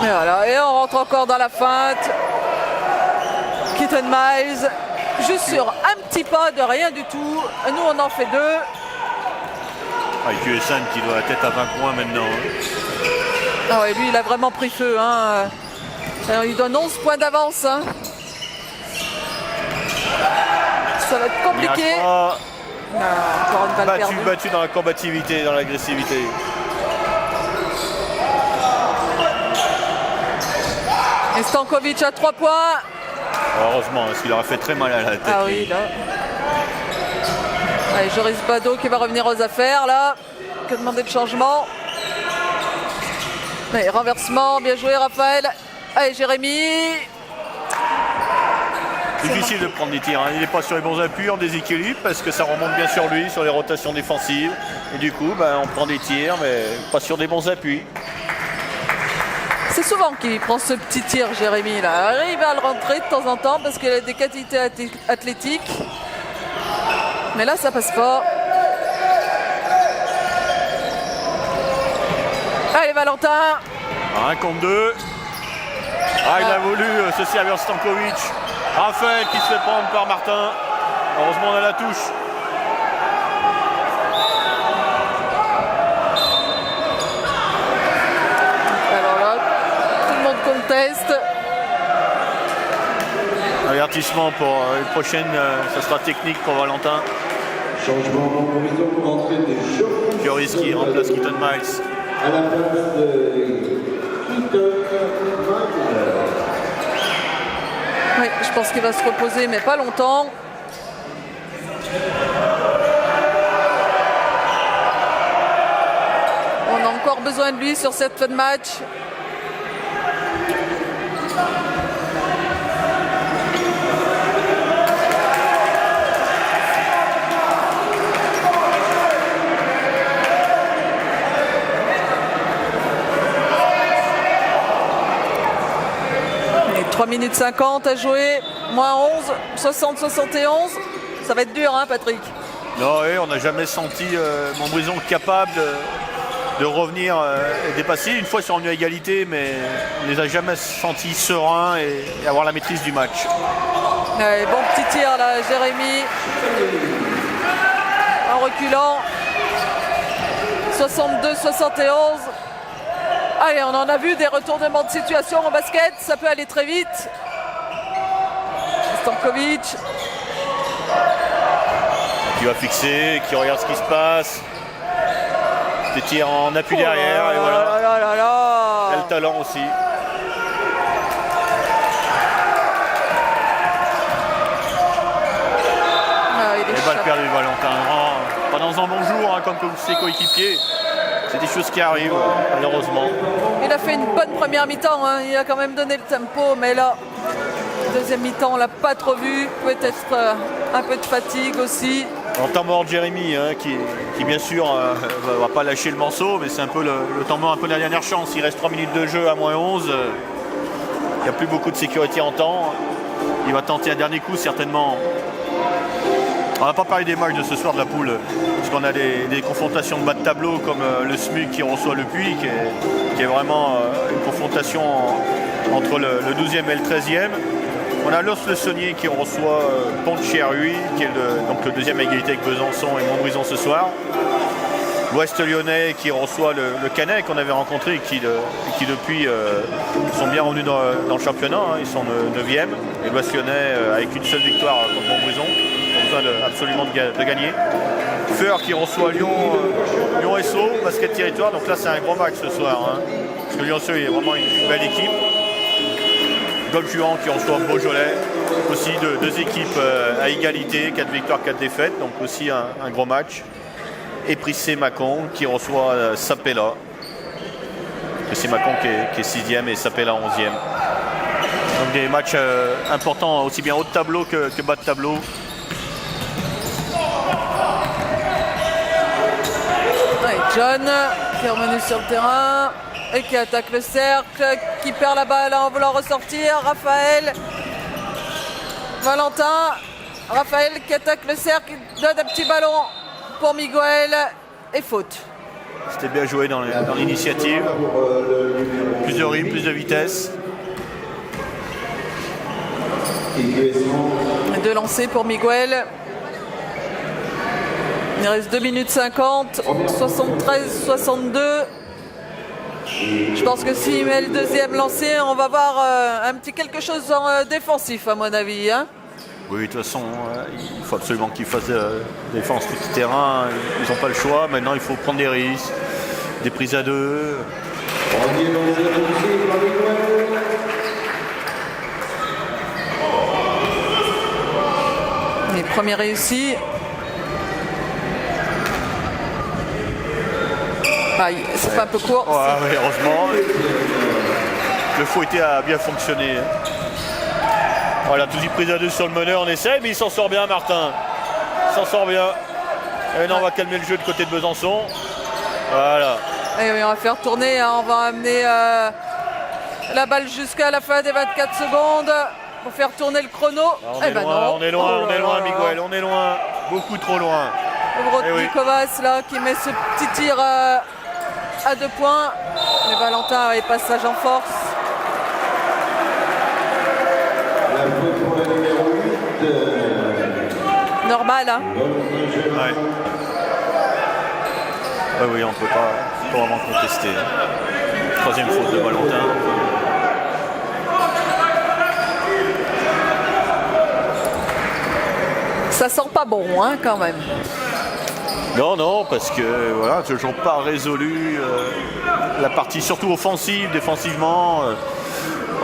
Et voilà, et on rentre encore dans la feinte. Keaton Miles, juste sur un petit pas de rien du tout. Nous, on en fait 2. Et QSN qui doit être à 20 points maintenant. Hein. Ah ouais, lui, il a vraiment pris feu. Hein. Alors, il donne 11 points d'avance. Hein. Ça va être compliqué. Non, encore une balle perdue. Battu dans la combativité, dans l'agressivité. Et Stankovic à 3 points. Heureusement, parce qu'il aurait fait très mal à la tête. Ah oui, là. Allez, Joris Bado qui va revenir aux affaires, là. Que demander de changement. Allez, renversement, bien joué, Raphaël. Allez, Jérémy. Difficile de prendre des tirs. Hein. Il n'est pas sur les bons appuis, en déséquilibre, parce que ça remonte bien sur lui, sur les rotations défensives. Et du coup, on prend des tirs, mais pas sur des bons appuis. C'est souvent qu'il prend ce petit tir, Jérémy. Là. Arrive à le rentrer de temps en temps parce qu'il a des qualités athlétiques. Mais là, ça passe pas. Allez, Valentin. 1 contre 2. Il a voulu se servir Stankovic. Raphaël qui se fait prendre par Martin. Heureusement, on a la touche. Conteste. Avertissement pour une prochaine, ça sera technique pour Valentin. Changement en provision pour entrer des Joris. Joris qui remplace Keaton Miles. À la place de Keaton Miles. Oui, je pense qu'il va se reposer, mais pas longtemps. On a encore besoin de lui sur cette fin de match. Et 3 minutes 50 à jouer, moins 11, 60-71. Ça va être dur, hein, Patrick? Non, oui, on n'a jamais senti Montbrison capable de revenir et dépasser. Une fois, ils sont revenus à égalité, mais on ne les a jamais sentis sereins et avoir la maîtrise du match. Allez, bon petit tir là, Jérémy. En reculant. 62-71. Allez, on en a vu des retournements de situation au basket. Ça peut aller très vite. Stankovic. Qui va fixer, qui regarde ce qui se passe. Des tirs en appui derrière, et voilà. Il a le talent aussi. Les balles perdues, Valentin. Pas dans un bon jour, hein, comme ses coéquipiers. C'est des choses qui arrivent, malheureusement. Il a fait une bonne première mi-temps, hein. Il a quand même donné le tempo, mais là, deuxième mi-temps, on l'a pas trop vu. Peut-être un peu de fatigue aussi. En temps mort de Jérémy, hein, qui bien sûr va pas lâcher le morceau, mais c'est un peu le temps mort, un peu la dernière chance. Il reste 3 minutes de jeu à moins 11. Il n'y a plus beaucoup de sécurité en temps. Il va tenter un dernier coup certainement. On n'a pas parlé des matchs de ce soir de la poule, parce qu'on a des confrontations de bas de tableau comme le SMUC qui reçoit le Puy, qui est vraiment une confrontation entre le 12e et le 13e. On a Los Le Saunier qui reçoit Pont-de-Cherhuy, qui est donc le deuxième à égalité avec Besançon et Montbrison ce soir. L'Ouest Lyonnais qui reçoit le Canet qu'on avait rencontré et qui depuis sont bien revenus dans le championnat. Hein. Ils sont 9e. Et l'Ouest Lyonnais avec une seule victoire contre Montbrison. Ils ont besoin absolument de gagner. Feur qui reçoit Lyon SO, basket territoire. Donc là c'est un gros match ce soir. Hein. Parce que Lyon SO est vraiment une belle équipe. Golfe Juan qui reçoit Beaujolais. Aussi deux équipes à égalité, 4 victoires, 4 défaites, donc aussi un gros match. Et Prissé-Mâcon qui reçoit Sapela. Prissé-Mâcon qui est 6e et Sapela 11e. Donc des matchs importants, aussi bien haut de tableau que bas de tableau. Ouais, John qui est revenu sur le terrain et qui attaque le cercle, qui perd la balle en voulant ressortir. Raphaël, Valentin, Raphaël qui attaque le cercle, qui donne un petit ballon pour Miguel et faute. C'était bien joué dans l'initiative. Plus de rythme, plus de vitesse. Deux lancers pour Miguel. Il reste 2 minutes 50, 73-62. Je pense que s'il met le deuxième lancé, on va voir un petit quelque chose en défensif à mon avis. Hein. Oui, de toute façon, il faut absolument qu'ils fassent défense tout terrain. Ils n'ont pas le choix. Maintenant, il faut prendre des risques, des prises à deux. Les premiers réussis. Aïe, c'est pas un peu court. Ouais, oui, heureusement. Le fouetté a bien fonctionné. Voilà, tout de suite prise à deux sur le meneur, on essaie, mais il s'en sort bien, Martin. Il s'en sort bien. Et maintenant, on va calmer le jeu de côté de Besançon. Voilà. Et oui, on va faire tourner, hein. On va amener la balle jusqu'à la fin des 24 secondes pour faire tourner le chrono. On est loin, Miguel, on est loin. Beaucoup trop loin. Brodnikovas là qui met ce petit tir à 2 points. Mais Valentin est passage en force. La faute pour le numéro 8. Normal, hein. Ouais. Oui, on ne peut pas vraiment contester. Troisième faute de Valentin. Ça sent pas bon, hein, quand même. Non, parce que voilà, toujours pas résolu la partie surtout offensive, défensivement.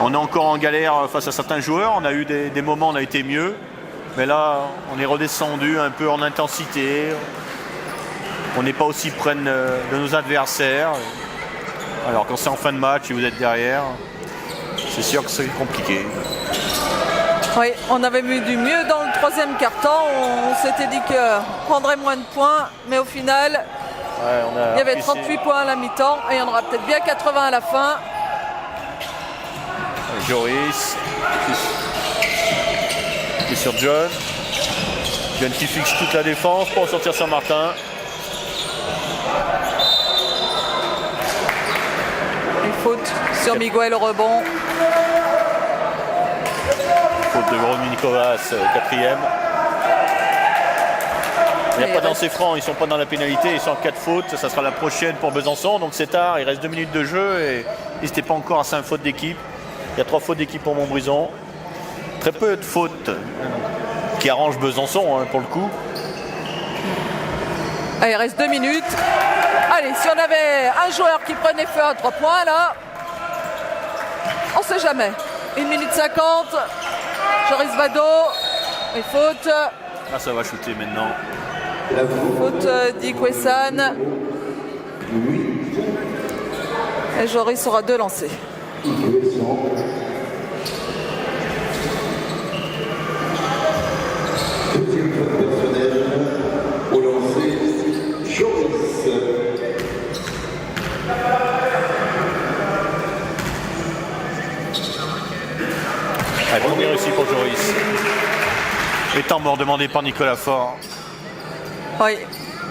On est encore en galère face à certains joueurs. On a eu des moments où on a été mieux. Mais là, on est redescendu un peu en intensité. On n'est pas aussi près de nos adversaires. Alors quand c'est en fin de match et vous êtes derrière, c'est sûr que c'est compliqué. Oui, on avait vu du mieux dans le troisième quart-temps. On s'était dit qu'on prendrait moins de points. Mais au final, il y avait 38 points à la mi-temps. Et il y en aura peut-être bien 80 à la fin. Joris qui est sur John. John qui fixe toute la défense pour sortir sur Martin. Une faute sur Miguel au rebond. Faute de Brodnikovas, 4e. Il n'y a pas dans ces francs, ils ne sont pas dans la pénalité, ils sont en 4 fautes. Ça sera la prochaine pour Besançon. Donc c'est tard, il reste 2 minutes de jeu et ils n'étaient pas encore à 5 fautes d'équipe. Il y a 3 fautes d'équipe pour Montbrison. Très peu de fautes qui arrangent Besançon pour le coup. Allez, il reste 2 minutes. Allez, si on avait un joueur qui prenait feu à 3 points, là, on ne sait jamais. 1 minute 50. Joris Vado. Et faute. Ah, ça va shooter maintenant. Faute d'Ikwesan. Et Joris aura 2 lancés. Deuxième faute personnelle au lancer, Joris. Allez, premier réussi pour Joris. Et temps mort demandé par Nicolas Faure. Oui,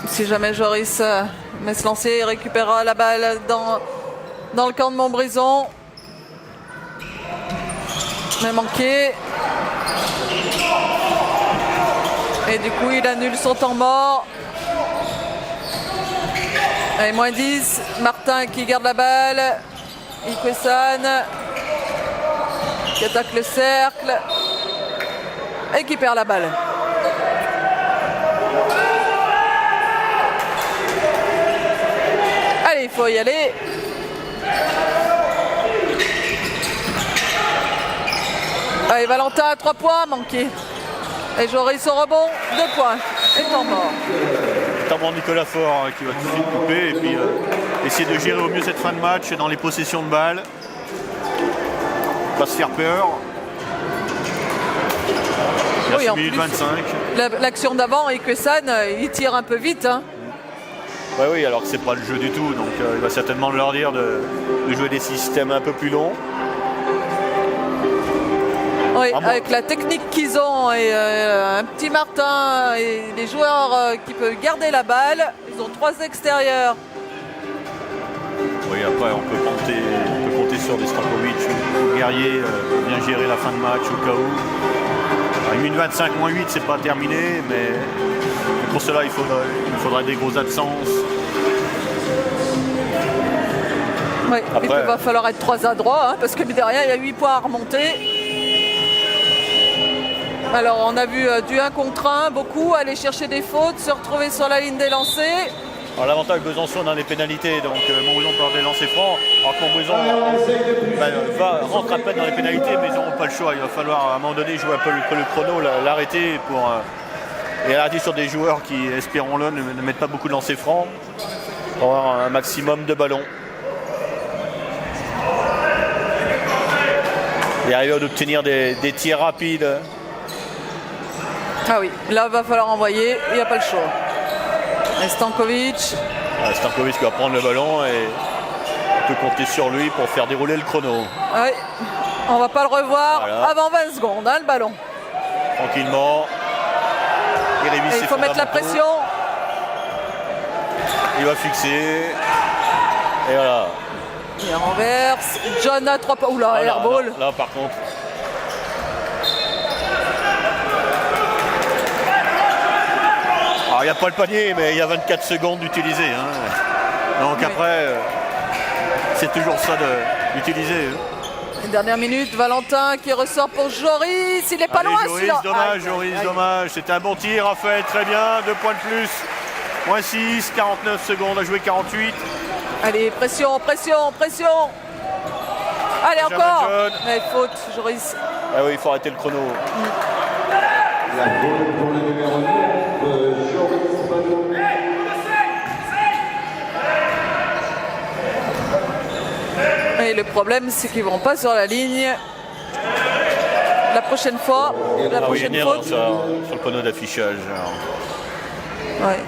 si jamais Joris met se lancer, il récupérera la balle dans le camp de Montbrison. Mais manqué. Et du coup, il annule son temps mort. Allez, moins 10. Martin qui garde la balle. Ikwesan qui attaque le cercle. Et qui perd la balle. Allez, il faut y aller. Allez, Valentin à 3 points, manqué. Et Joris au rebond, 2 points. Et temps mort. Notamment Nicolas Faure qui va tout de suite couper et puis essayer de gérer au mieux cette fin de match dans les possessions de balles. Pas se faire peur. Il Oui, a en 6 minutes plus, 25. L'action d'avant, Equesan, il tire un peu vite. Hein. Ouais, oui, alors que c'est pas le jeu du tout. Donc il va certainement leur dire de jouer des systèmes un peu plus longs. Oui, avec la technique qu'ils ont et un petit Martin et les joueurs qui peuvent garder la balle. Ils ont 3 extérieurs. Oui, après on peut compter sur des Stankovic ou Guerrier pour bien gérer la fin de match au cas où. Alors, 1 minute 25 moins 8, c'est pas terminé, mais pour cela il faudrait des grosses absences. Oui, Après, il va falloir être 3 à droit hein, parce que derrière il y a 8 points à remonter. Alors on a vu du 1 contre 1, beaucoup, aller chercher des fautes, se retrouver sur la ligne des lancers. Alors l'avantage de Besançon dans les pénalités, donc Montbrison peut avoir des lancers francs, alors que Montbrison rentre à peine dans les pénalités, mais ils n'auront pas le choix. Il va falloir à un moment donné jouer un peu le chrono, l'arrêter et arrêter sur des joueurs qui, espérons-le, ne mettent pas beaucoup de lancers francs pour avoir un maximum de ballons. Et arriver à obtenir des tirs rapides. Ah oui, là il va falloir envoyer, il n'y a pas le choix. Et Stankovic. Stankovic qui va prendre le ballon et on peut compter sur lui pour faire dérouler le chrono. Oui, on va pas le revoir Voilà. avant 20 secondes, hein, le ballon. Tranquillement. Et il faut mettre la pression. Il va fixer. Et voilà. Il renverse. John à 3 points. Oula, airball. Là, par contre. Alors, il n'y a pas le panier, mais il y a 24 secondes d'utiliser. Hein. Donc oui. après, c'est toujours ça d'utiliser. Une dernière minute, Valentin qui ressort pour Joris. Il n'est pas Allez, loin Joris, celui-là. dommage, Joris, dommage. C'était un bon tir, Raphaël, très bien. 2 points de plus. Moins 6, 49 secondes à jouer, 48. Allez, pression, pression, pression. Allez, Benjamin encore. John. Mais faute, Joris. Ah oui, il faut arrêter le chrono. La faute pour le numéro 9, Joris Ballon. Et le problème, c'est qu'ils vont pas sur la ligne. La prochaine fois, la Ah oui, prochaine il y a une faute. erreur sur le panneau d'affichage. Ouais.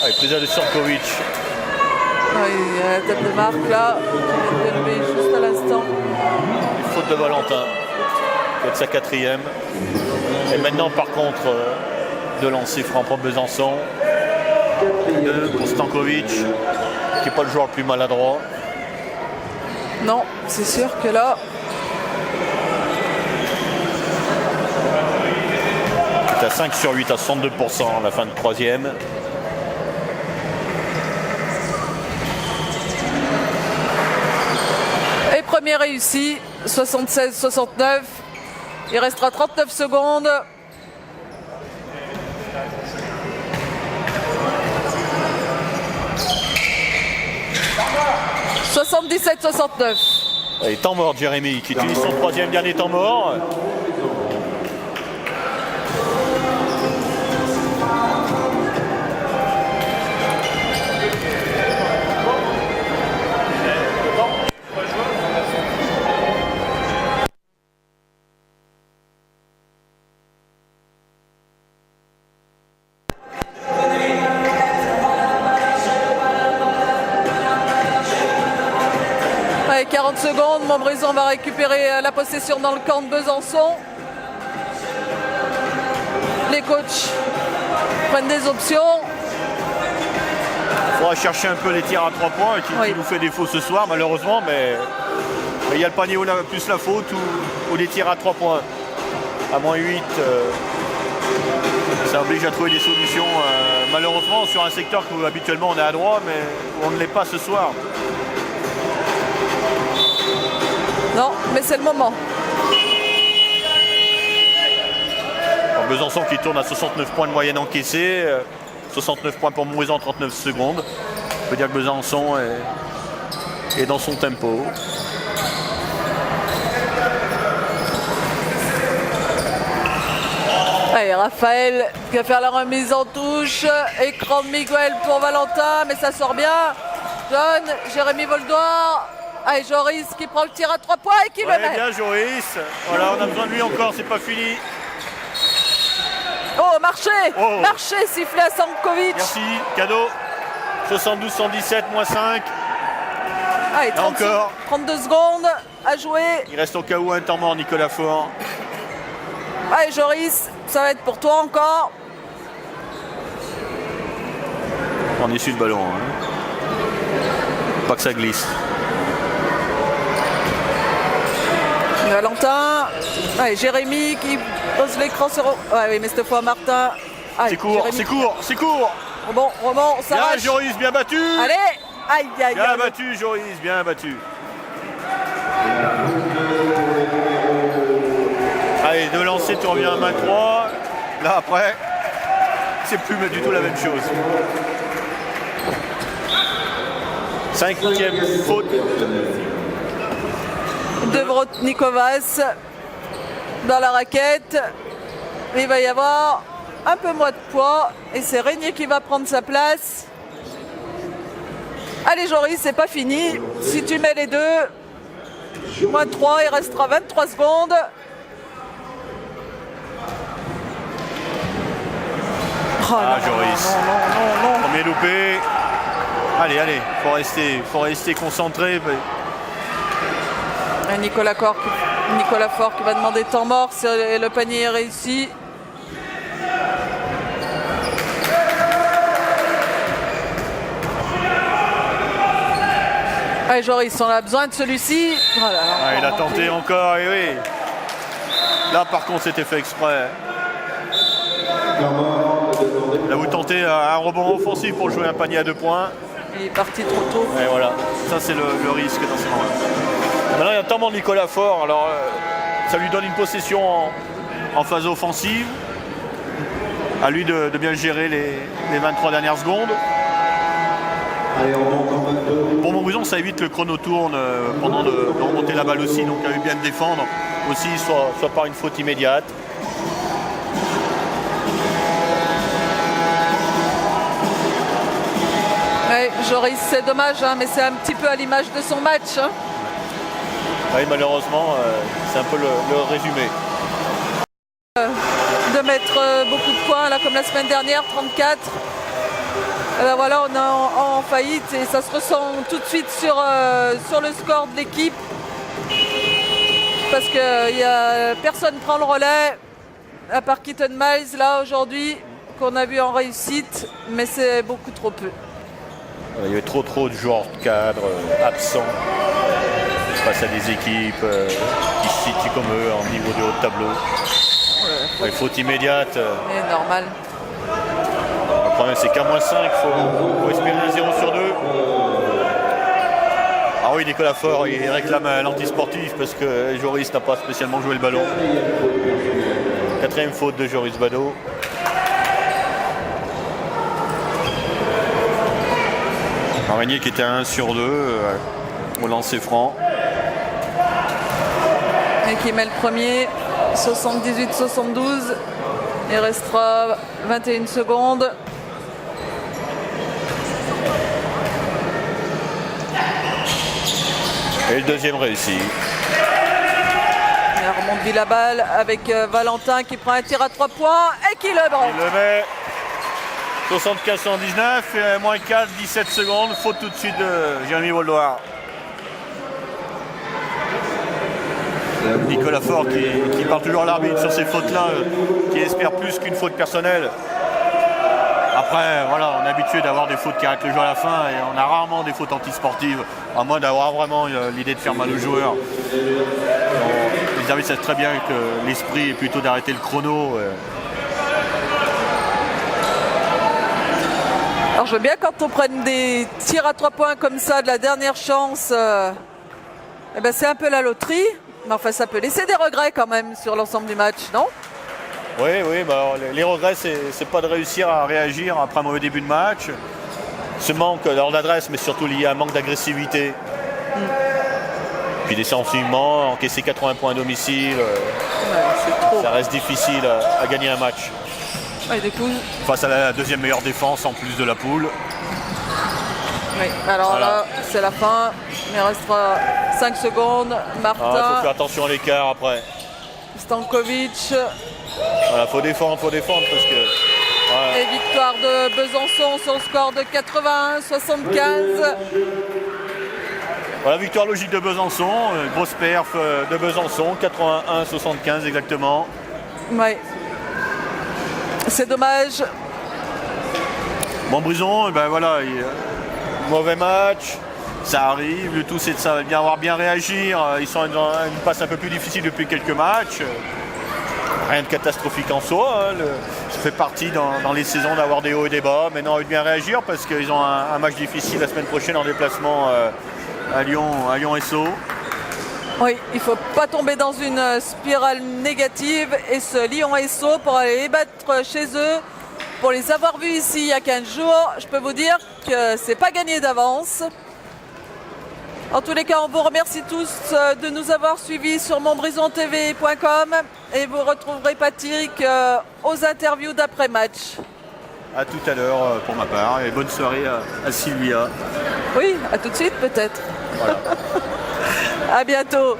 Allez, plaisir de Stankovic. Ouais, il y a la tête de Marc là, qui vient de lever juste à l'instant. Faute de Valentin, qui est de sa 4e. Et maintenant, par contre, de lancer franc pour Besançon. 2 pour Stankovic, qui n'est pas le joueur le plus maladroit. Non, c'est sûr que là, C'est à 5 sur 8 à 62% à la fin de 3e. et premier réussi, 76-69. Il restera 39 secondes. « 77-69. Et temps mort, Jérémy, qui utilise son 3e dernier temps mort. Allez, 40 secondes, Montbrison va récupérer la possession dans le camp de Besançon. Les coachs prennent des options. Il faudra chercher un peu les tirs à 3 points qui Oui. nous fait défaut ce soir, malheureusement, mais il y a le panier plus la faute ou les tirs à 3 points. À moins 8, ça oblige à trouver des solutions, malheureusement, sur un secteur où habituellement on est à droit, mais où on ne l'est pas ce soir. Non, mais c'est le moment. Alors, Besançon qui tourne à 69 points de moyenne encaissée, 69 points pour Montbrison en 39 secondes. On peut dire que Besançon et dans son tempo. Allez, Raphaël qui va faire la remise en touche. Écran de Miguel pour Valentin, mais ça sort bien. John, Jérémy Voldoir. Allez, Joris qui prend le tir à 3 points et qui le met. Bien Joris. Voilà, on a besoin de lui encore, c'est pas fini. Oh, marché. Oh. Marché, sifflé à Sankovic. Merci, cadeau. 72-117, moins 5. Allez, 32 secondes à jouer. Il reste au cas où un temps mort, Nicolas Faure. Allez, Joris, ça va être pour toi encore. On essuie le ballon. Hein. Pas que ça glisse. Valentin. Allez, Jérémy qui pose l'écran sur... Ouais, oui, mais cette fois, Martin. C'est court, c'est court, c'est court. Bon, Roman, on s'arrache. Bien, Joris, bien battu. Allez. Aïe, aïe, bien aïe. battu, Joris, bien battu. Allez, de lancer, tu reviens à main 3. Là, après, c'est plus du tout la même chose. 5e faute. De Vrotnikovas dans la raquette. Il va y avoir un peu moins de poids et c'est Régnier qui va prendre sa place. Allez, Joris, c'est pas fini. Si tu mets les deux, moins 3, il restera 23 secondes. Oh, Joris. non. Premier loupé. Allez, faut rester concentré. Et Nicolas Faure qui va demander temps mort si le panier est réussi. Allez, Joris, on a besoin de celui-ci. Voilà. Il a tenté encore, et oui. Là, par contre, c'était fait exprès. Là, vous tentez un rebond offensif pour jouer un panier à 2 points. Il est parti trop tôt. Et voilà, ça c'est le risque dans ces moments-là. Maintenant, il y a tellement Nicolas Faure, alors ça lui donne une possession en phase offensive. À lui de bien gérer les 23 dernières secondes. Pour Montbrison, ça évite le chrono tourne pendant de remonter la balle aussi, donc il a eu bien de défendre aussi, soit par une faute immédiate. Ouais, Joris, c'est dommage, hein, mais c'est un petit peu à l'image de son match. Hein. Oui, malheureusement, c'est un peu le résumé. De mettre beaucoup de points, là, comme la semaine dernière, 34. Alors voilà, on est en faillite et ça se ressent tout de suite sur le score de l'équipe. Parce que personne ne prend le relais, à part Keaton Miles, là, aujourd'hui, qu'on a vu en réussite, mais c'est beaucoup trop peu. Il y avait trop de joueurs de cadre absents face à des équipes qui se situent comme eux en niveau de haut de tableau. Ouais, faute immédiate. C'est normal. Le problème c'est qu'à moins 5, il faut espérer un 0 sur 2. Ah oui, Nicolas Faure, il réclame l'antisportif parce que Joris n'a pas spécialement joué le ballon. 4e faute de Joris Bado. Régnier qui était à 1 sur 2 au lancer franc. Et qui met le premier, 78-72. Il restera 21 secondes. Et le deuxième réussi. Il remonte la balle avec Valentin qui prend un tir à 3 points et qui le branche. Il le met. 75-119 et moins 4, 17 secondes. Faute tout de suite de Jérémy Voldoir. Nicolas Faure qui parle toujours à l'arbitre sur ces fautes-là, qui espère plus qu'une faute personnelle. Après, voilà, on est habitué d'avoir des fautes qui arrêtent le jeu à la fin et on a rarement des fautes antisportives, à moins d'avoir vraiment l'idée de faire mal aux joueurs. Les arbitres savent très bien que l'esprit est plutôt d'arrêter le chrono. Alors je veux bien quand on prenne des tirs à 3 points comme ça de la dernière chance, eh ben c'est un peu la loterie, mais enfin ça peut laisser des regrets quand même sur l'ensemble du match, non? Oui, bah, les regrets c'est pas de réussir à réagir après un mauvais début de match. Ce manque d'adresse, mais surtout lié à un manque d'agressivité Puis défensivement, encaisser 80 points à domicile, C'est trop. ça reste difficile à gagner un match. Ouais, du coup, Face à la deuxième meilleure défense en plus de la poule. oui. Alors Voilà. là, c'est la fin. Il restera 5 secondes. Il Martin, faut faire attention à l'écart après. Stankovic Voilà, faut défendre parce que. Voilà. et victoire de Besançon sur le score de 81-75. Voilà, victoire logique de Besançon, grosse perf de Besançon, 81-75 exactement. Oui. C'est dommage. Montbrison, ben voilà, mauvais match, ça arrive, le tout c'est de bien réagir, ils sont dans une passe un peu plus difficile depuis quelques matchs. Rien de catastrophique en soi, hein, ça fait partie dans les saisons d'avoir des hauts et des bas. Maintenant, on veut bien réagir parce qu'ils ont un match difficile la semaine prochaine en déplacement à Lyon et Sceaux. Oui, il ne faut pas tomber dans une spirale négative et ce Lyon et Sceaux pour aller les battre chez eux. Pour les avoir vus ici il y a 15 jours, je peux vous dire que c'est pas gagné d'avance. En tous les cas, on vous remercie tous de nous avoir suivis sur montbrisontv.com et vous retrouverez Patrick aux interviews d'après-match. À tout à l'heure pour ma part et bonne soirée à Sylvia. Oui, à tout de suite peut-être. Voilà. À bientôt.